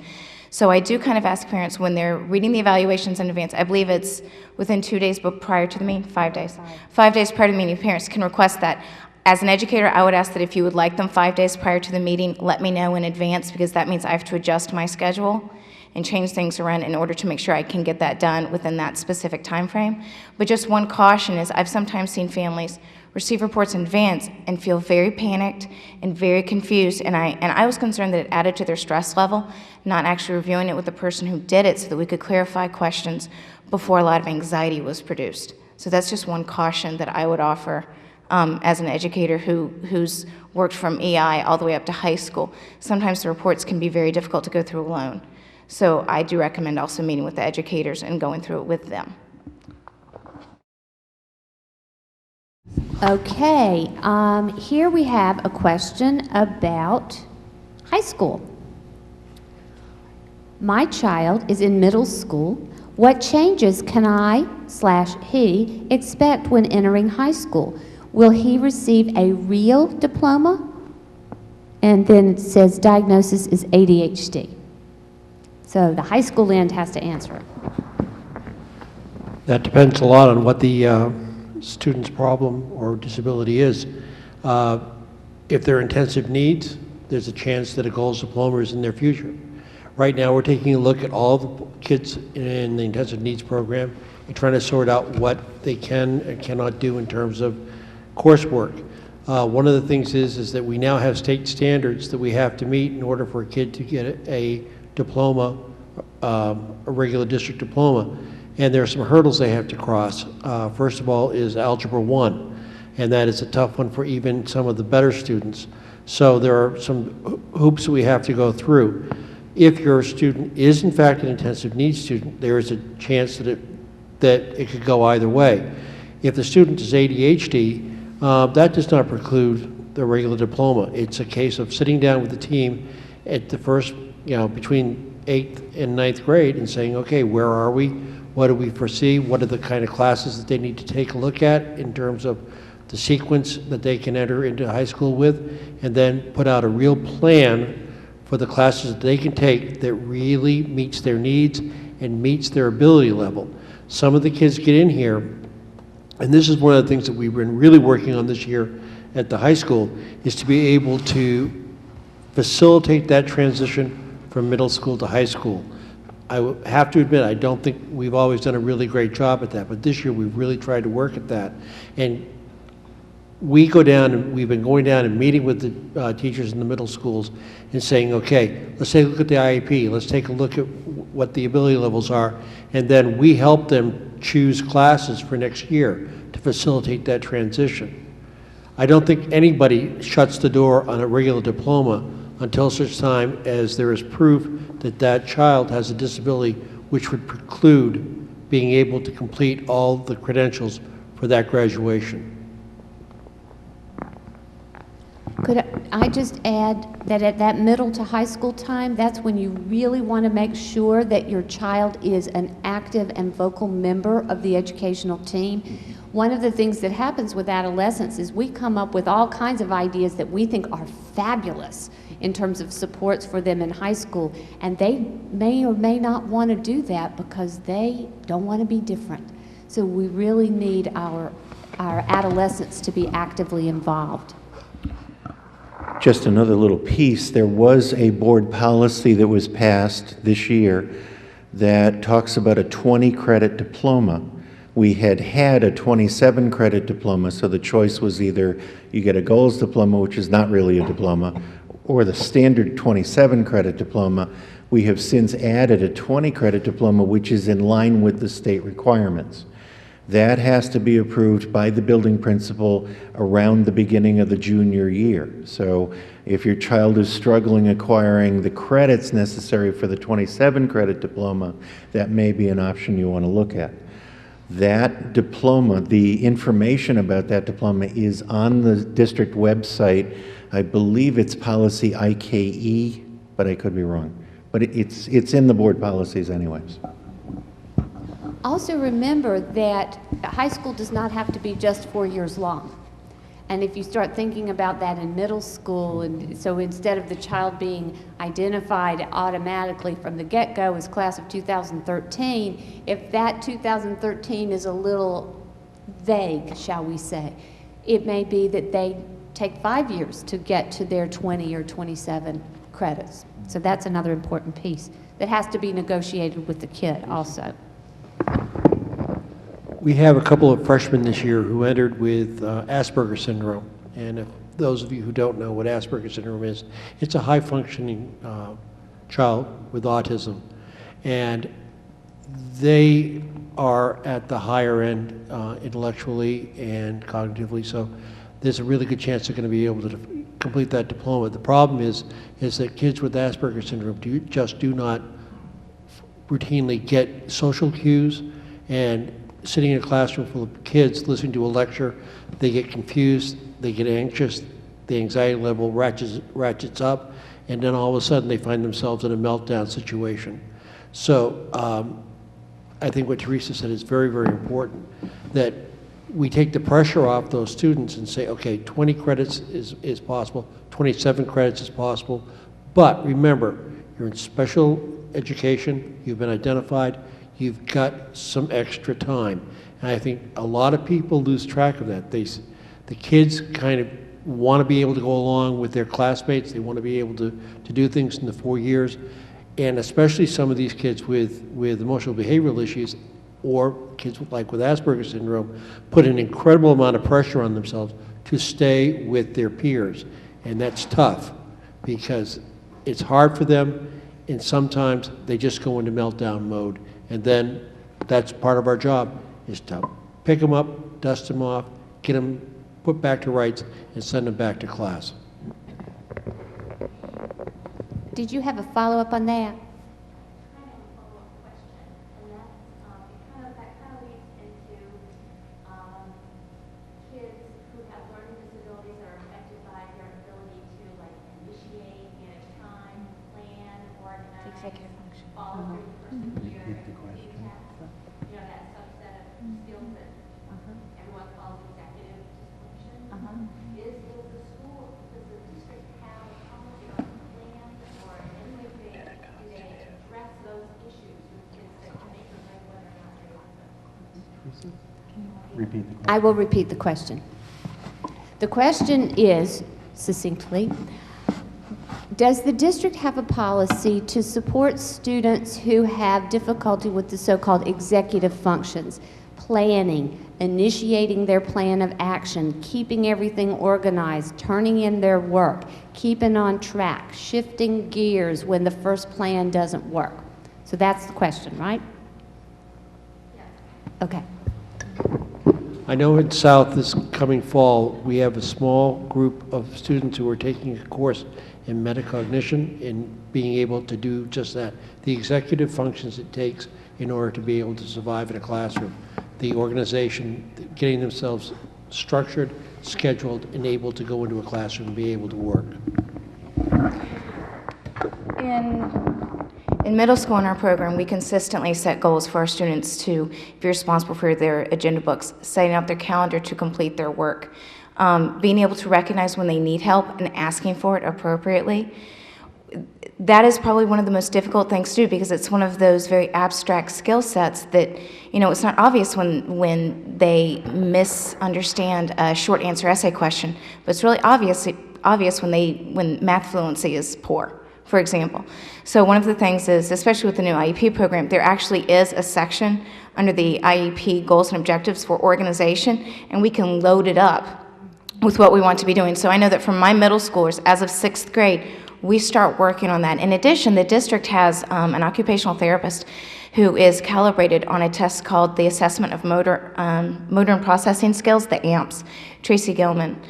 So I do kind of ask parents when they're reading the evaluations in advance, I believe it's within 2 days, but prior to the meeting, 5 days. 5 days prior to the meeting, parents can request that. As an educator, I would ask that if you would like them 5 days prior to the meeting, let me know in advance, because that means I have to adjust my schedule and change things around in order to make sure I can get that done within that specific time frame. But just one caution is I've sometimes seen families receive reports in advance and feel very panicked and very confused, and I was concerned that it added to their stress level, not actually reviewing it with the person who did it so that we could clarify questions before a lot of anxiety was produced. So that's just one caution that I would offer as an educator who's worked from EI all the way up to high school. Sometimes the reports can be very difficult to go through alone. So I do recommend also meeting with the educators and going through it with them. Okay, here we have a question about high school. My child is in middle school. What changes can I/he expect when entering high school? Will he receive a real diploma? And then it says diagnosis is ADHD. So the high school end has to answer it. That depends a lot on what the student's problem or disability is. If they're intensive needs, there's a chance that a goals diploma is in their future. Right now, we're taking a look at all the kids in the intensive needs program and trying to sort out what they can and cannot do in terms of coursework. One of the things is that we now have state standards that we have to meet in order for a kid to get a diploma, a regular district diploma. And there are some hurdles they have to cross. First of all is Algebra 1, and that is a tough one for even some of the better students. So there are some hoops that we have to go through. If your student is in fact an intensive needs student, there is a chance that it could go either way. If the student is ADHD, that does not preclude the regular diploma. It's a case of sitting down with the team at the first, between 8th and 9th grade and saying, okay, where are we? What do we foresee? What are the kind of classes that they need to take a look at in terms of the sequence that they can enter into high school with, and then put out a real plan for the classes that they can take that really meets their needs and meets their ability level. Some of the kids get in here, and this is one of the things that we've been really working on this year at the high school, is to be able to facilitate that transition from middle school to high school. I have to admit, I don't think we've always done a really great job at that, but this year we've really tried to work at that. And we go down, and we've been going down and meeting with the teachers in the middle schools and saying, okay, let's take a look at the IEP, let's take a look at what the ability levels are, and then we help them choose classes for next year to facilitate that transition. I don't think anybody shuts the door on a regular diploma until such time as there is proof that that child has a disability which would preclude being able to complete all the credentials for that graduation. Could I just add that at that middle to high school time, that's when you really want to make sure that your child is an active and vocal member of the educational team. One of the things that happens with adolescents is we come up with all kinds of ideas that we think are fabulous in terms of supports for them in high school, and they may or may not want to do that because they don't want to be different. So we really need our adolescents to be actively involved. Just another little piece, there was a board policy that was passed this year that talks about a 20-credit diploma. We had a 27-credit diploma, so the choice was either you get a goals diploma, which is not really a diploma, or the standard 27-credit diploma. We have since added a 20-credit diploma, which is in line with the state requirements. That has to be approved by the building principal around the beginning of the junior year. So if your child is struggling acquiring the credits necessary for the 27-credit diploma, that may be an option you want to look at. That diploma, the information about that diploma is on the district website. I believe it's policy IKE, but I could be wrong. But it's in the board policies anyways. Also remember that high school does not have to be just 4 years long. And if you start thinking about that in middle school, and so instead of the child being identified automatically from the get-go as class of 2013, if that 2013 is a little vague, shall we say, it may be that they take 5 years to get to their 20 or 27 credits. So that's another important piece that has to be negotiated with the kid also. We have a couple of freshmen this year who entered with Asperger's syndrome. And if those of you who don't know what Asperger's syndrome is, it's a high-functioning child with autism. And they are at the higher end intellectually and cognitively, so there's a really good chance they're going to be able to complete that diploma. The problem is that kids with Asperger's syndrome do not routinely get social cues, and sitting in a classroom full of kids listening to a lecture, they get confused, they get anxious, the anxiety level ratchets up, and then all of a sudden they find themselves in a meltdown situation. So I think what Teresa said is very, very important, that we take the pressure off those students and say, okay, 20 credits is possible, 27 credits is possible, but remember, you're in special education, you've been identified, you've got some extra time. And I think a lot of people lose track of that. The kids kind of want to be able to go along with their classmates, they want to be able to do things in the 4 years, and especially some of these kids with emotional behavioral issues, or kids with Asperger's syndrome, put an incredible amount of pressure on themselves to stay with their peers. And that's tough because it's hard for them, and sometimes they just go into meltdown mode. And then that's part of our job, is to pick them up, dust them off, get them put back to rights, and send them back to class. Did you have a follow-up on that? Executive function. follow through the first year and complete tasks. You know, that subset of skills that everyone calls executive dysfunction. Does the district have a policy or plan or any way do they address those issues with kids that can make them like whether or not they want them? Repeat the question. I will repeat the question. The question is, succinctly, does the district have a policy to support students who have difficulty with the so-called executive functions, planning, initiating their plan of action, keeping everything organized, turning in their work, keeping on track, shifting gears when the first plan doesn't work? So that's the question, right? Okay. I know in South this coming fall, we have a small group of students who are taking a course in metacognition and being able to do just that, the executive functions it takes in order to be able to survive in a classroom, the organization, getting themselves structured, scheduled, and able to go into a classroom and be able to work. In middle school in our program, we consistently set goals for our students to be responsible for their agenda books, setting up their calendar to complete their work, being able to recognize when they need help and asking for it appropriately. That is probably one of the most difficult things to do because it's one of those very abstract skill sets that, you know, it's not obvious when they misunderstand a short answer essay question, but it's really obvious when math fluency is poor, for example. So one of the things is, especially with the new IEP program, there actually is a section under the IEP goals and objectives for organization, and we can load it up with what we want to be doing. So I know that from my middle schoolers, as of 6th grade, we start working on that. In addition, the district has an occupational therapist who is calibrated on a test called the Assessment of Motor and Processing Skills, the AMPS. Tracy Gilman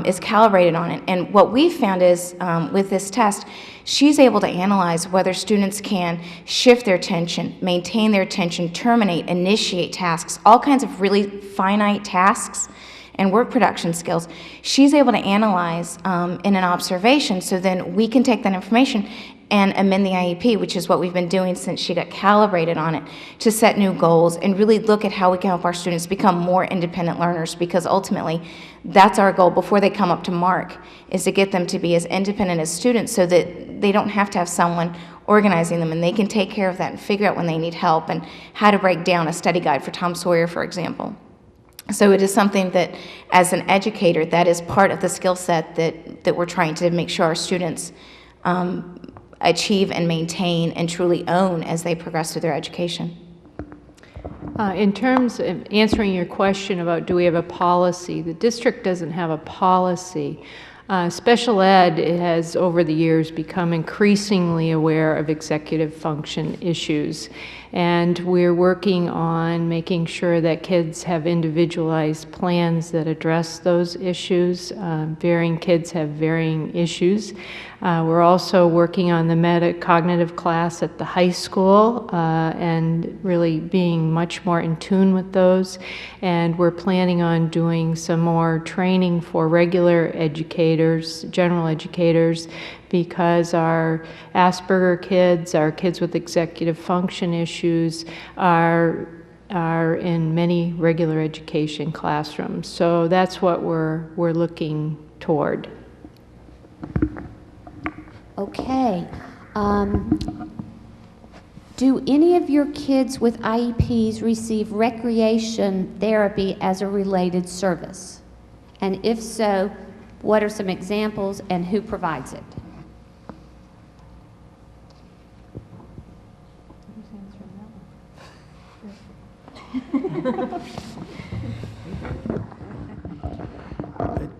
is calibrated on it. And what we found is, with this test, she's able to analyze whether students can shift their attention, maintain their attention, terminate, initiate tasks, all kinds of really finite tasks and work production skills. She's able to analyze in an observation, so then we can take that information and amend the IEP, which is what we've been doing since she got calibrated on it, to set new goals and really look at how we can help our students become more independent learners, because ultimately that's our goal before they come up to mark, is to get them to be as independent as students so that they don't have to have someone organizing them, and they can take care of that and figure out when they need help and how to break down a study guide for Tom Sawyer, for example. So it is something that, as an educator, that is part of the skill set that we're trying to make sure our students achieve and maintain and truly own as they progress through their education. In terms of answering your question about do we have a policy, the district doesn't have a policy. Special ed has, over the years, become increasingly aware of executive function issues, and we're working on making sure that kids have individualized plans that address those issues. Varying kids have varying issues. We're also working on the metacognitive class at the high school and really being much more in tune with those. And we're planning on doing some more training for regular educators, general educators, because our Asperger kids, our kids with executive function issues are in many regular education classrooms. So that's what we're looking toward. Okay. Do any of your kids with IEPs receive recreation therapy as a related service? And if so, what are some examples and who provides it?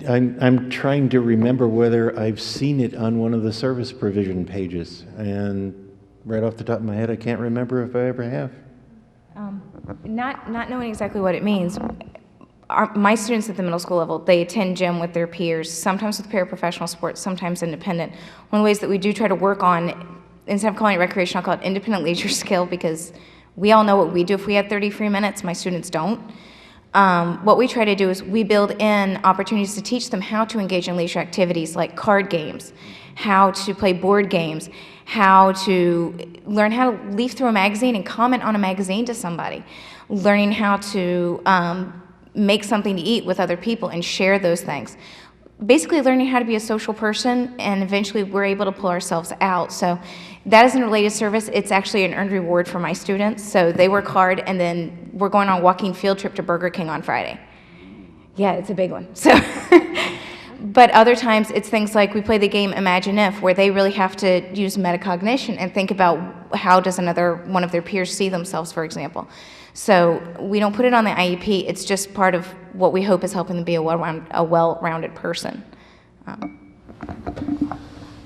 I'm trying to remember whether I've seen it on one of the service provision pages, and right off the top of my head, I can't remember if I ever have. Not knowing exactly what it means, my students at the middle school level, they attend gym with their peers, sometimes with paraprofessional sports, sometimes independent. One of the ways that we do try to work on, instead of calling it recreation, I'll call it independent leisure skill, because we all know what we do if we have 30 free minutes. My students don't. What we try to do is we build in opportunities to teach them how to engage in leisure activities like card games, how to play board games, how to learn how to leaf through a magazine and comment on a magazine to somebody, learning how to make something to eat with other people and share those things. Basically learning how to be a social person, and eventually we're able to pull ourselves out. So that is a related service. It's actually an earned reward for my students. So they work hard, and then we're going on a walking field trip to Burger King on Friday. Yeah, it's a big one. So, but other times it's things like we play the game Imagine If, where they really have to use metacognition and think about how does one of their peers see themselves, for example. So we don't put it on the IEP. It's just part of what we hope is helping them be a well-rounded person.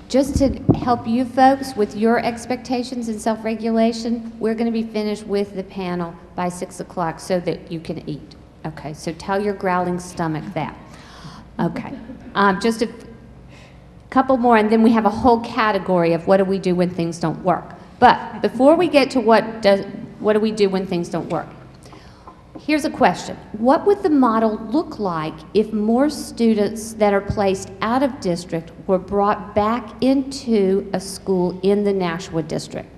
Just to help you folks with your expectations and self-regulation, we're going to be finished with the panel by 6 o'clock so that you can eat. Okay, so tell your growling stomach that. Okay, just a couple more, and then we have a whole category of what do we do when things don't work. But before we get to what do we do when things don't work, here's a question. What would the model look like if more students that are placed out of district were brought back into a school in the Nashua district?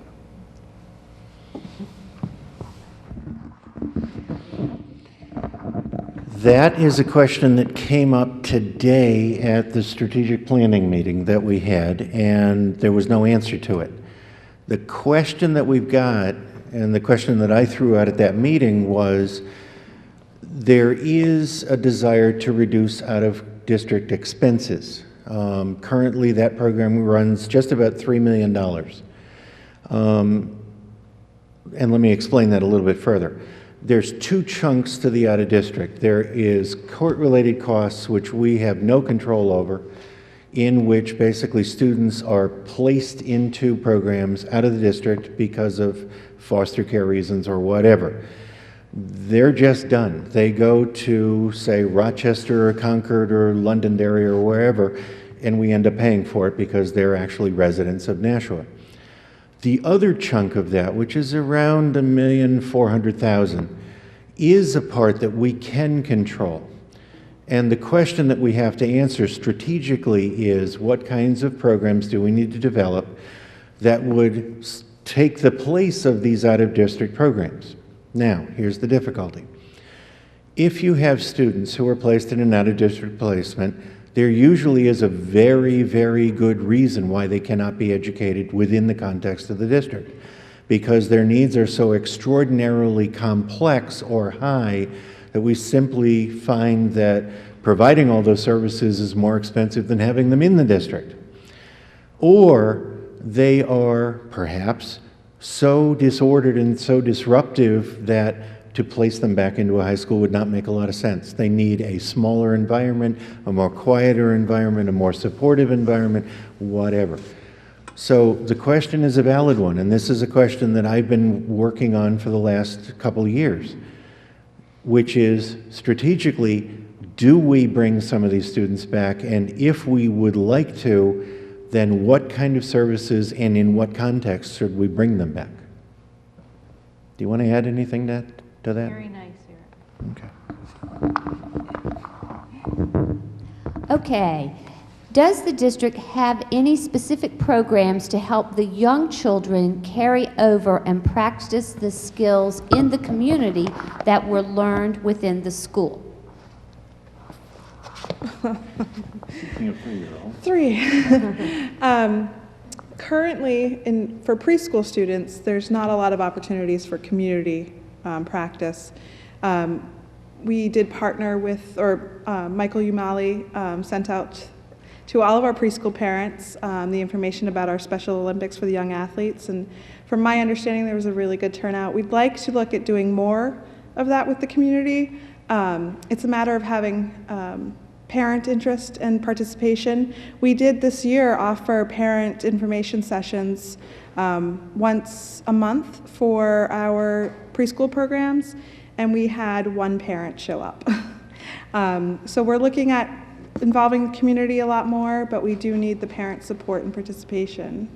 That is a question that came up today at the strategic planning meeting that we had, and there was no answer to it. The question that we've got, and the question that I threw out at that meeting was, there is a desire to reduce out-of-district expenses. Currently, that program runs just about $3 million. And let me explain that a little bit further. There's two chunks to the out-of-district. There is court-related costs, which we have no control over, in which basically students are placed into programs out of the district because of foster care reasons or whatever. They're just done. They go to, say, Rochester or Concord or Londonderry or wherever, and we end up paying for it because they're actually residents of Nashua. The other chunk of that, which is around $1,400,000, is a part that we can control. And the question that we have to answer strategically is, what kinds of programs do we need to develop that would take the place of these out-of-district programs? Now, here's the difficulty. If you have students who are placed in an out-of-district placement, there usually is a very, very good reason why they cannot be educated within the context of the district, because their needs are so extraordinarily complex or high that we simply find that providing all those services is more expensive than having them in the district. Or they are perhaps so disordered and so disruptive that to place them back into a high school would not make a lot of sense. They need a smaller environment, a more quieter environment, a more supportive environment, whatever. So the question is a valid one, and this is a question that I've been working on for the last couple of years, which is strategically, do we bring some of these students back? And if we would like to, then what kind of services and in what context should we bring them back? Do you want to add anything to that? Very nice, Eric. Okay. Okay. Does the district have any specific programs to help the young children carry over and practice the skills in the community that were learned within the school? Three. Currently, for preschool students, there's not a lot of opportunities for community practice. We did partner with, Michael Umali sent out to all of our preschool parents the information about our Special Olympics for the young athletes, and from my understanding, there was a really good turnout. We'd like to look at doing more of that with the community. It's a matter of having parent interest and participation. We did this year offer parent information sessions once a month for our preschool programs, and we had one parent show up. So we're looking at involving the community a lot more, but we do need the parent support and participation.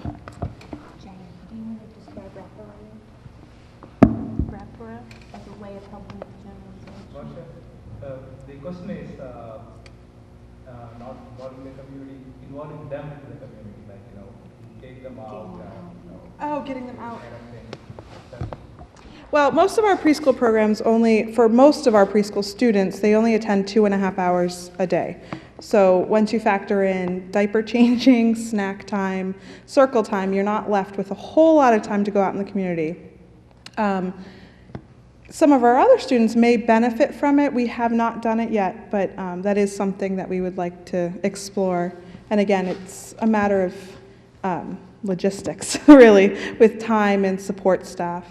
Jane, do you want to describe way of helping with generalization. The question is not involving the community, involving them in the community, like, take them out, Oh, getting them out. kind of thing. Well, most of our preschool programs for most of our preschool students, they only attend 2.5 hours a day. So once you factor in diaper changing, snack time, circle time, you're not left with a whole lot of time to go out in the community. Some of our other students may benefit from it. We have not done it yet, but that is something that we would like to explore. And again, it's a matter of logistics, really, with time and support staff.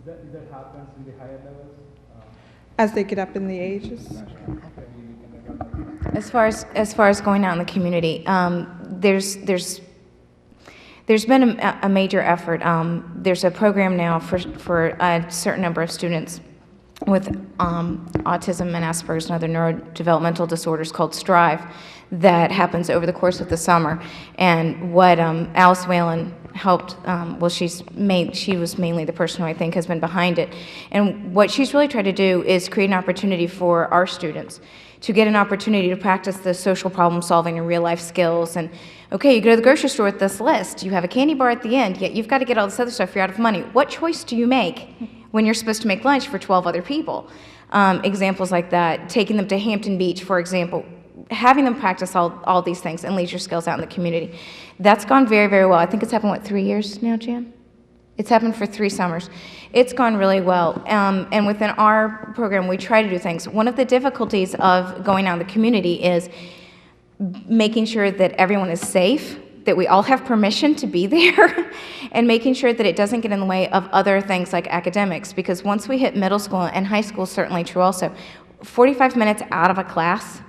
Is that happens in the higher levels? As they get up in the ages. As far as going out in the community, there's been a major effort. There's a program now for a certain number of students with autism and Asperger's and other neurodevelopmental disorders called Strive that happens over the course of the summer. And what Alice Whalen helped, she was mainly the person who I think has been behind it. And what she's really tried to do is create an opportunity for our students to get an opportunity to practice the social problem solving and real life skills. And okay, you go to the grocery store with this list, you have a candy bar at the end, yet you've got to get all this other stuff, you're out of money. What choice do you make when you're supposed to make lunch for 12 other people? Examples like that, taking them to Hampton Beach, for example, having them practice all these things and leisure skills out in the community. That's gone very, very well. I think it's happened, 3 years now, Jan? It's happened for 3 summers. It's gone really well. And within our program, we try to do things. One of the difficulties of going out in the community is making sure that everyone is safe, that we all have permission to be there, and making sure that it doesn't get in the way of other things like academics. Because once we hit middle school, and high school is certainly true also, 45 minutes out of a class,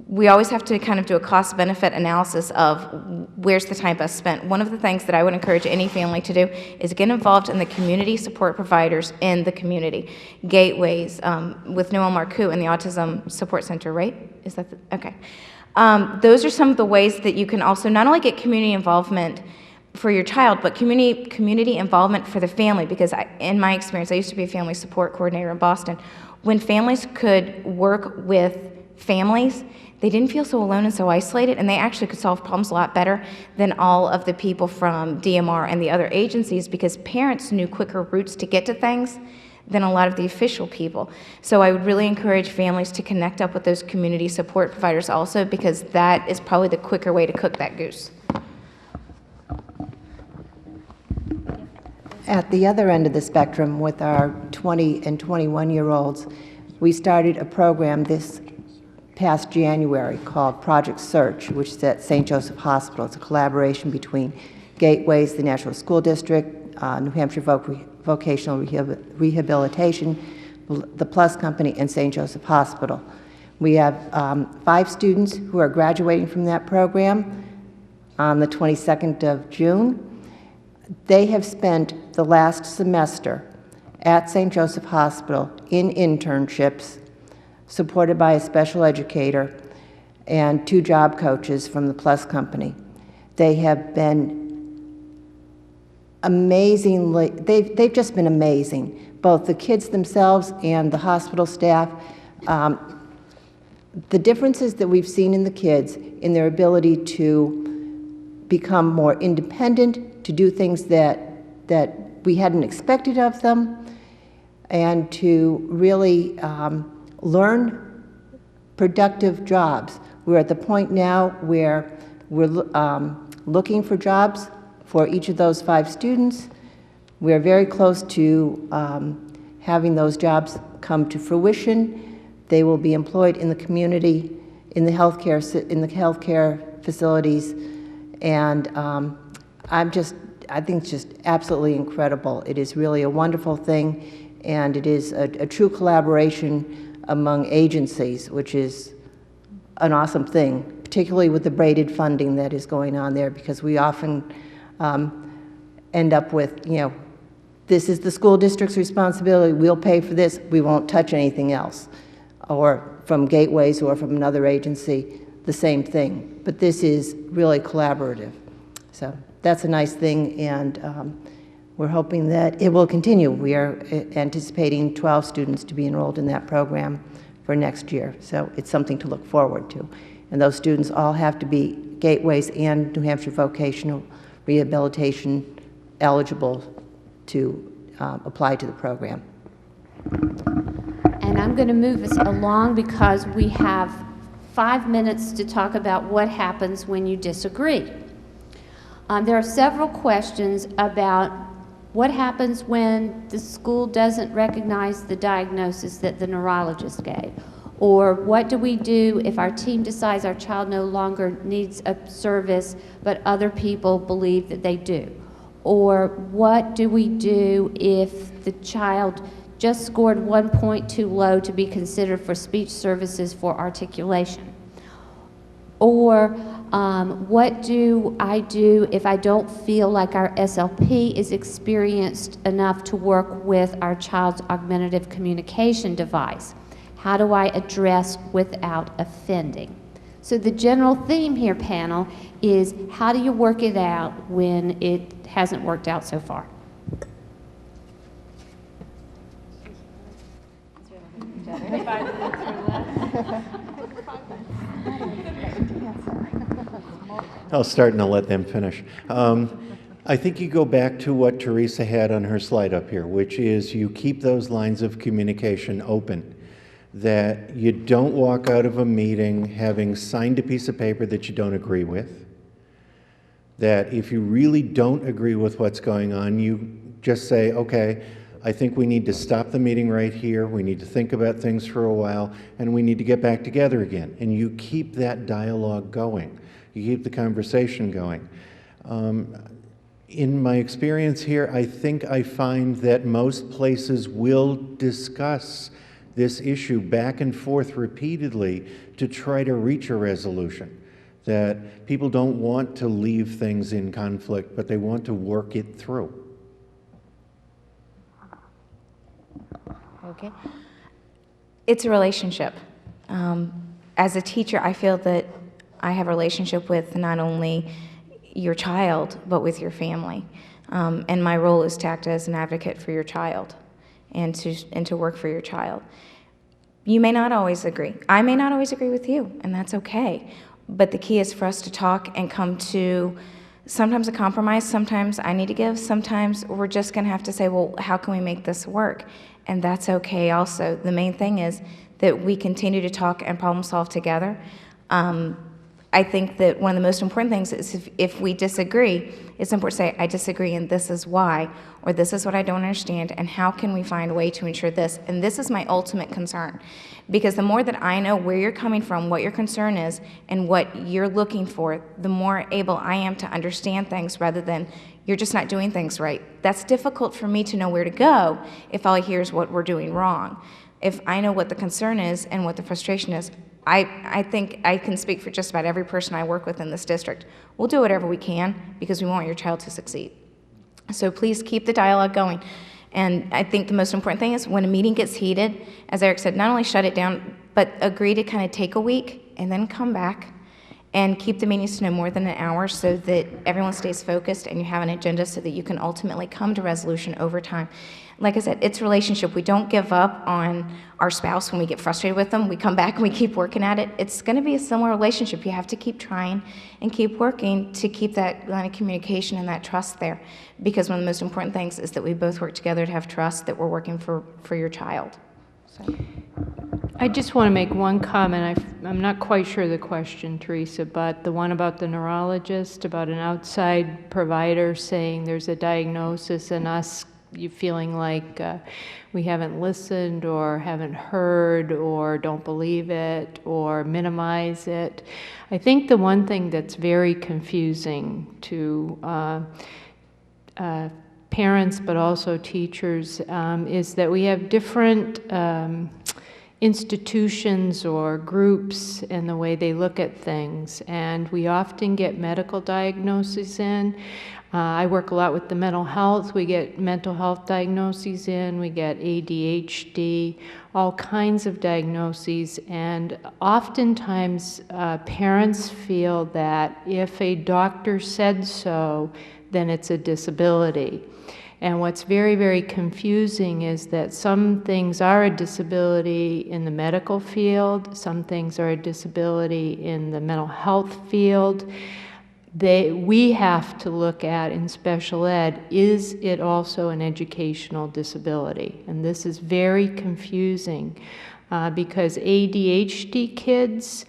we always have to kind of do a cost-benefit analysis of where's the time best spent. One of the things that I would encourage any family to do is get involved in the community support providers in the community. Gateways, with Noel Marcoux in the Autism Support Center, right? Is that okay. Those are some of the ways that you can also not only get community involvement for your child, but community involvement for the family, because in my experience, I used to be a family support coordinator in Boston. When families could work with families, they didn't feel so alone and so isolated, and they actually could solve problems a lot better than all of the people from DMR and the other agencies, because parents knew quicker routes to get to things than a lot of the official people. So I would really encourage families to connect up with those community support providers also, because that is probably the quicker way to cook that goose. At the other end of the spectrum, with our 20 and 21-year-olds, we started a program this past January called Project Search, which is at St. Joseph Hospital. It's a collaboration between Gateways, the Nashua School District, New Hampshire Vocational Rehabilitation, the Plus Company, and St. Joseph Hospital. We have 5 students who are graduating from that program on the 22nd of June. They have spent the last semester at St. Joseph Hospital in internships, supported by a special educator and 2 job coaches from the Plus Company. They have been amazingly, they've just been amazing, both the kids themselves and the hospital staff. The differences that we've seen in the kids in their ability to become more independent, to do things that we hadn't expected of them, and to really learn productive jobs. We're at the point now where we're looking for jobs for each of those 5 students. We're very close to having those jobs come to fruition. They will be employed in the community, in the healthcare facilities, and I think it's just absolutely incredible. It is really a wonderful thing, and it is a true collaboration among agencies, which is an awesome thing, particularly with the braided funding that is going on there, because we often end up with, this is the school district's responsibility, we'll pay for this, we won't touch anything else. Or from Gateways or from another agency, the same thing. But this is really collaborative. So that's a nice thing, and we're hoping that it will continue. We are anticipating 12 students to be enrolled in that program for next year, so it's something to look forward to. And those students all have to be Gateways and New Hampshire Vocational Rehabilitation eligible to apply to the program. And I'm going to move us along because we have 5 minutes to talk about what happens when you disagree. There are several questions about what happens when the school doesn't recognize the diagnosis that the neurologist gave, or what do we do if our team decides our child no longer needs a service but other people believe that they do, or what do we do if the child just scored 1 point too low to be considered for speech services for articulation, or what do I do if I don't feel like our SLP is experienced enough to work with our child's augmentative communication device? How do I address without offending? So the general theme here, panel, is how do you work it out when it hasn't worked out so far? I'll start and I'll let them finish. I think you go back to what Teresa had on her slide up here, which is you keep those lines of communication open, that you don't walk out of a meeting having signed a piece of paper that you don't agree with, that if you really don't agree with what's going on, you just say, okay, I think we need to stop the meeting right here, we need to think about things for a while, and we need to get back together again. And you keep that dialogue going. You keep the conversation going. In my experience here, I think I find that most places will discuss this issue back and forth repeatedly to try to reach a resolution. That people don't want to leave things in conflict, but they want to work it through. Okay. It's a relationship. As a teacher, I feel that I have a relationship with not only your child, but with your family. And my role is to act as an advocate for your child and to work for your child. You may not always agree. I may not always agree with you, and that's okay. But the key is for us to talk and come to sometimes a compromise, sometimes I need to give, sometimes we're just going to have to say, well, how can we make this work? And that's okay also. The main thing is that we continue to talk and problem solve together. I think that one of the most important things is if we disagree, it's important to say, I disagree and this is why, or this is what I don't understand, and how can we find a way to ensure this? And this is my ultimate concern. Because the more that I know where you're coming from, what your concern is, and what you're looking for, the more able I am to understand things rather than you're just not doing things right. That's difficult for me to know where to go if all I hear is what we're doing wrong. If I know what the concern is and what the frustration is, I think I can speak for just about every person I work with in this district. We'll do whatever we can because we want your child to succeed. So please keep the dialogue going. And I think the most important thing is when a meeting gets heated, as Eric said, not only shut it down, but agree to kind of take a week and then come back and keep the meetings to no more than an hour so that everyone stays focused and you have an agenda so that you can ultimately come to resolution over time. Like I said, it's a relationship. We don't give up on our spouse when we get frustrated with them. We come back and we keep working at it. It's going to be a similar relationship. You have to keep trying and keep working to keep that line of communication and that trust there. Because one of the most important things is that we both work together to have trust that we're working for your child. So. I just want to make one comment. I'm not quite sure of the question, Teresa, but the one about the neurologist, about an outside provider saying there's a diagnosis and us you feeling like we haven't listened or haven't heard or don't believe it or minimize it. I think the one thing that's very confusing to parents but also teachers is that we have different institutions or groups and the way they look at things, and we often get medical diagnoses in. I work a lot with the mental health. We get mental health diagnoses in, we get ADHD, all kinds of diagnoses, and oftentimes parents feel that if a doctor said so, then it's a disability. And what's very, very confusing is that some things are a disability in the medical field, some things are a disability in the mental health field. We have to look at in special ed, is it also an educational disability? And this is very confusing because ADHD kids,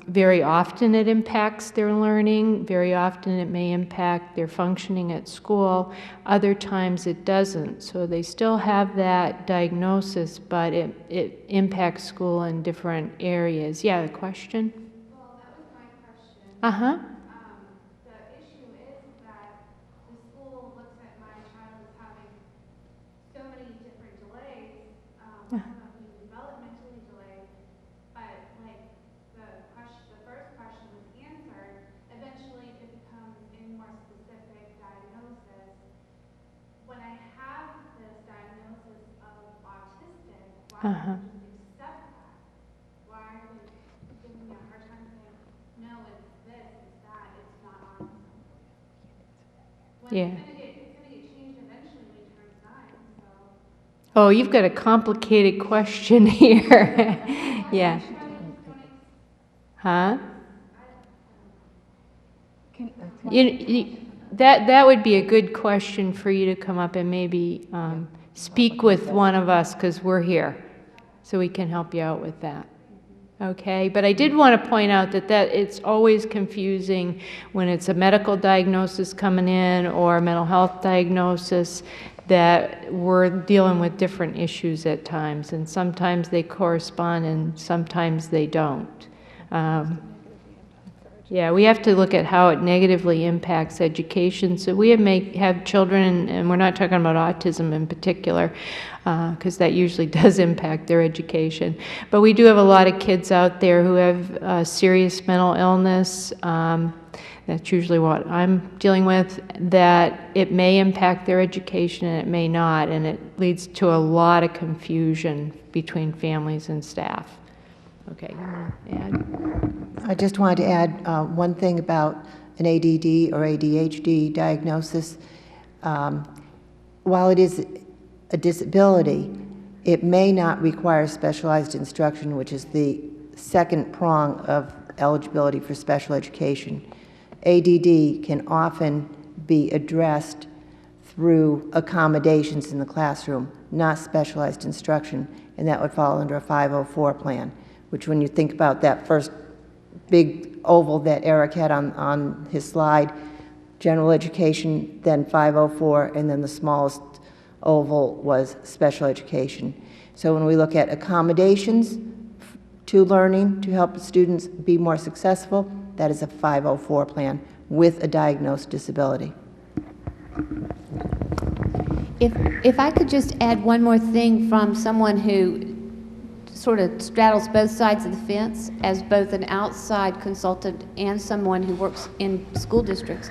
very often it impacts their learning, very often it may impact their functioning at school, other times it doesn't. So they still have that diagnosis, but it impacts school in different areas. Yeah, the question? Well, that was my question. Uh-huh. The issue is that the school looks at my child as having so many different delays, some of them developmentally delayed, but like the first question was answered, eventually it becomes a more specific diagnosis. When I have this diagnosis of autistic, why Uh-huh. don't you just accept that? Why are they giving me a hard time saying, no, it's this, it's that, it's not autism? When Yeah. it's gonna get changed eventually when he turns 9, so. Oh, you've got a complicated question here. Yeah. Huh? That would be a good question for you to come up and maybe speak with one of us, because we're here, so we can help you out with that. Okay, but I did want to point out that it's always confusing when it's a medical diagnosis coming in or a mental health diagnosis, that we're dealing with different issues at times, and sometimes they correspond and sometimes they don't. Yeah, we have to look at how it negatively impacts education. So we have children, and we're not talking about autism in particular, because that usually does impact their education. But we do have a lot of kids out there who have serious mental illness. That's usually what I'm dealing with, that it may impact their education and it may not, and it leads to a lot of confusion between families and staff. Okay, you want to add? I just wanted to add one thing about an ADD or ADHD diagnosis. While it is a disability, it may not require specialized instruction, which is the second prong of eligibility for special education. ADD can often be addressed through accommodations in the classroom, not specialized instruction, and that would fall under a 504 plan, which when you think about that first big oval that Eric had on his slide, general education, then 504, and then the smallest oval was special education. So when we look at accommodations to learning to help students be more successful, that is a 504 plan with a diagnosed disability. If I could just add one more thing from someone who sort of straddles both sides of the fence as both an outside consultant and someone who works in school districts.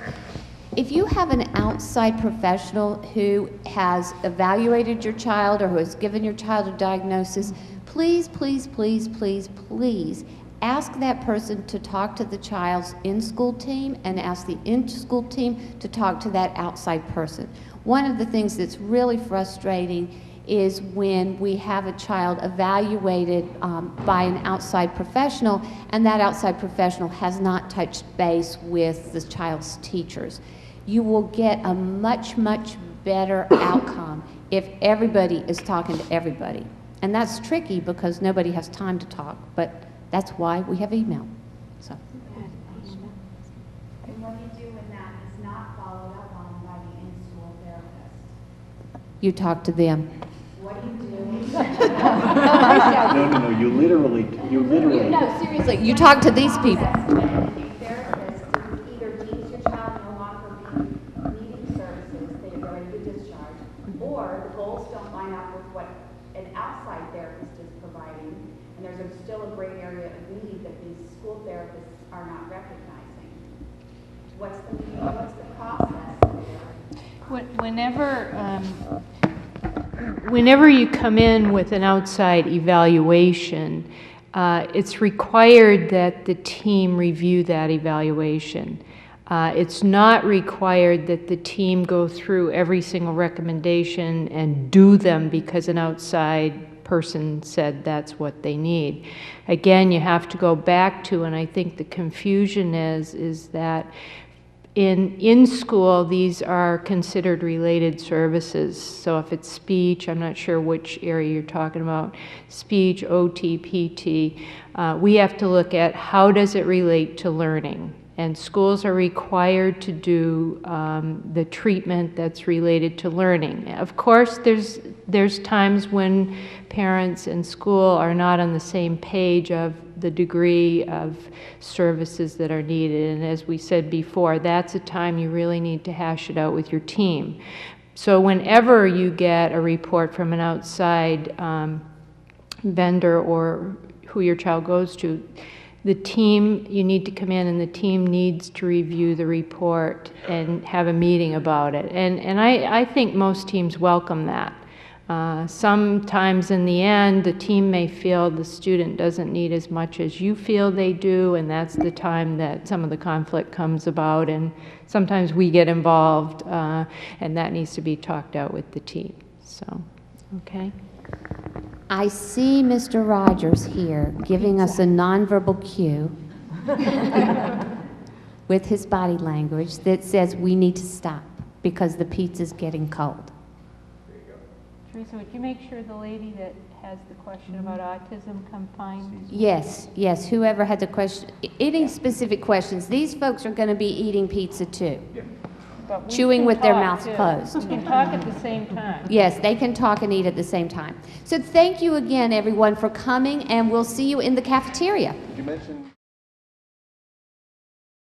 If you have an outside professional who has evaluated your child or who has given your child a diagnosis, please, please, please, please, please ask that person to talk to the child's in-school team and ask the in-school team to talk to that outside person. One of the things that's really frustrating is when we have a child evaluated by an outside professional and that outside professional has not touched base with the child's teachers. You will get a much, much better outcome if everybody is talking to everybody. And that's tricky because nobody has time to talk, but that's why we have email. So. And what do you do when that is not followed up on by the in-school therapist? You talk to them. What do you do? No, you literally. No, seriously, you talk to these people. A therapist who either deems your child no longer needing services, they have already been discharged, or the goals don't line up with what an outside therapist is providing, and there's still a gray area of need that these school therapists are not recognizing. What's the process there? Whenever you come in with an outside evaluation, it's required that the team review that evaluation. It's not required that the team go through every single recommendation and do them because an outside person said that's what they need. Again, you have to go back to, and I think the confusion is that in school, these are considered related services. So if it's speech, I'm not sure which area you're talking about, speech, OT, PT, we have to look at how does it relate to learning. And schools are required to do the treatment that's related to learning. Of course, there's times when parents and school are not on the same page of the degree of services that are needed. And as we said before, that's a time you really need to hash it out with your team. So whenever you get a report from an outside vendor or who your child goes to, the team, you need to come in and the team needs to review the report and have a meeting about it. And I think most teams welcome that. Sometimes in the end, the team may feel the student doesn't need as much as you feel they do, and that's the time that some of the conflict comes about, and sometimes we get involved, and that needs to be talked out with the team. So, okay. I see Mr. Rogers here giving us a nonverbal cue with his body language that says we need to stop because the pizza's getting cold. Teresa, would you make sure the lady that has the question about autism come find? Yes, yes, whoever had the question, any specific questions, these folks are going to be eating pizza too. But we Chewing can with their talk, mouths too. closed. We can talk at the same time. Yes, they can talk and eat at the same time. So thank you again, everyone, for coming, and we'll see you in the cafeteria. Did you mention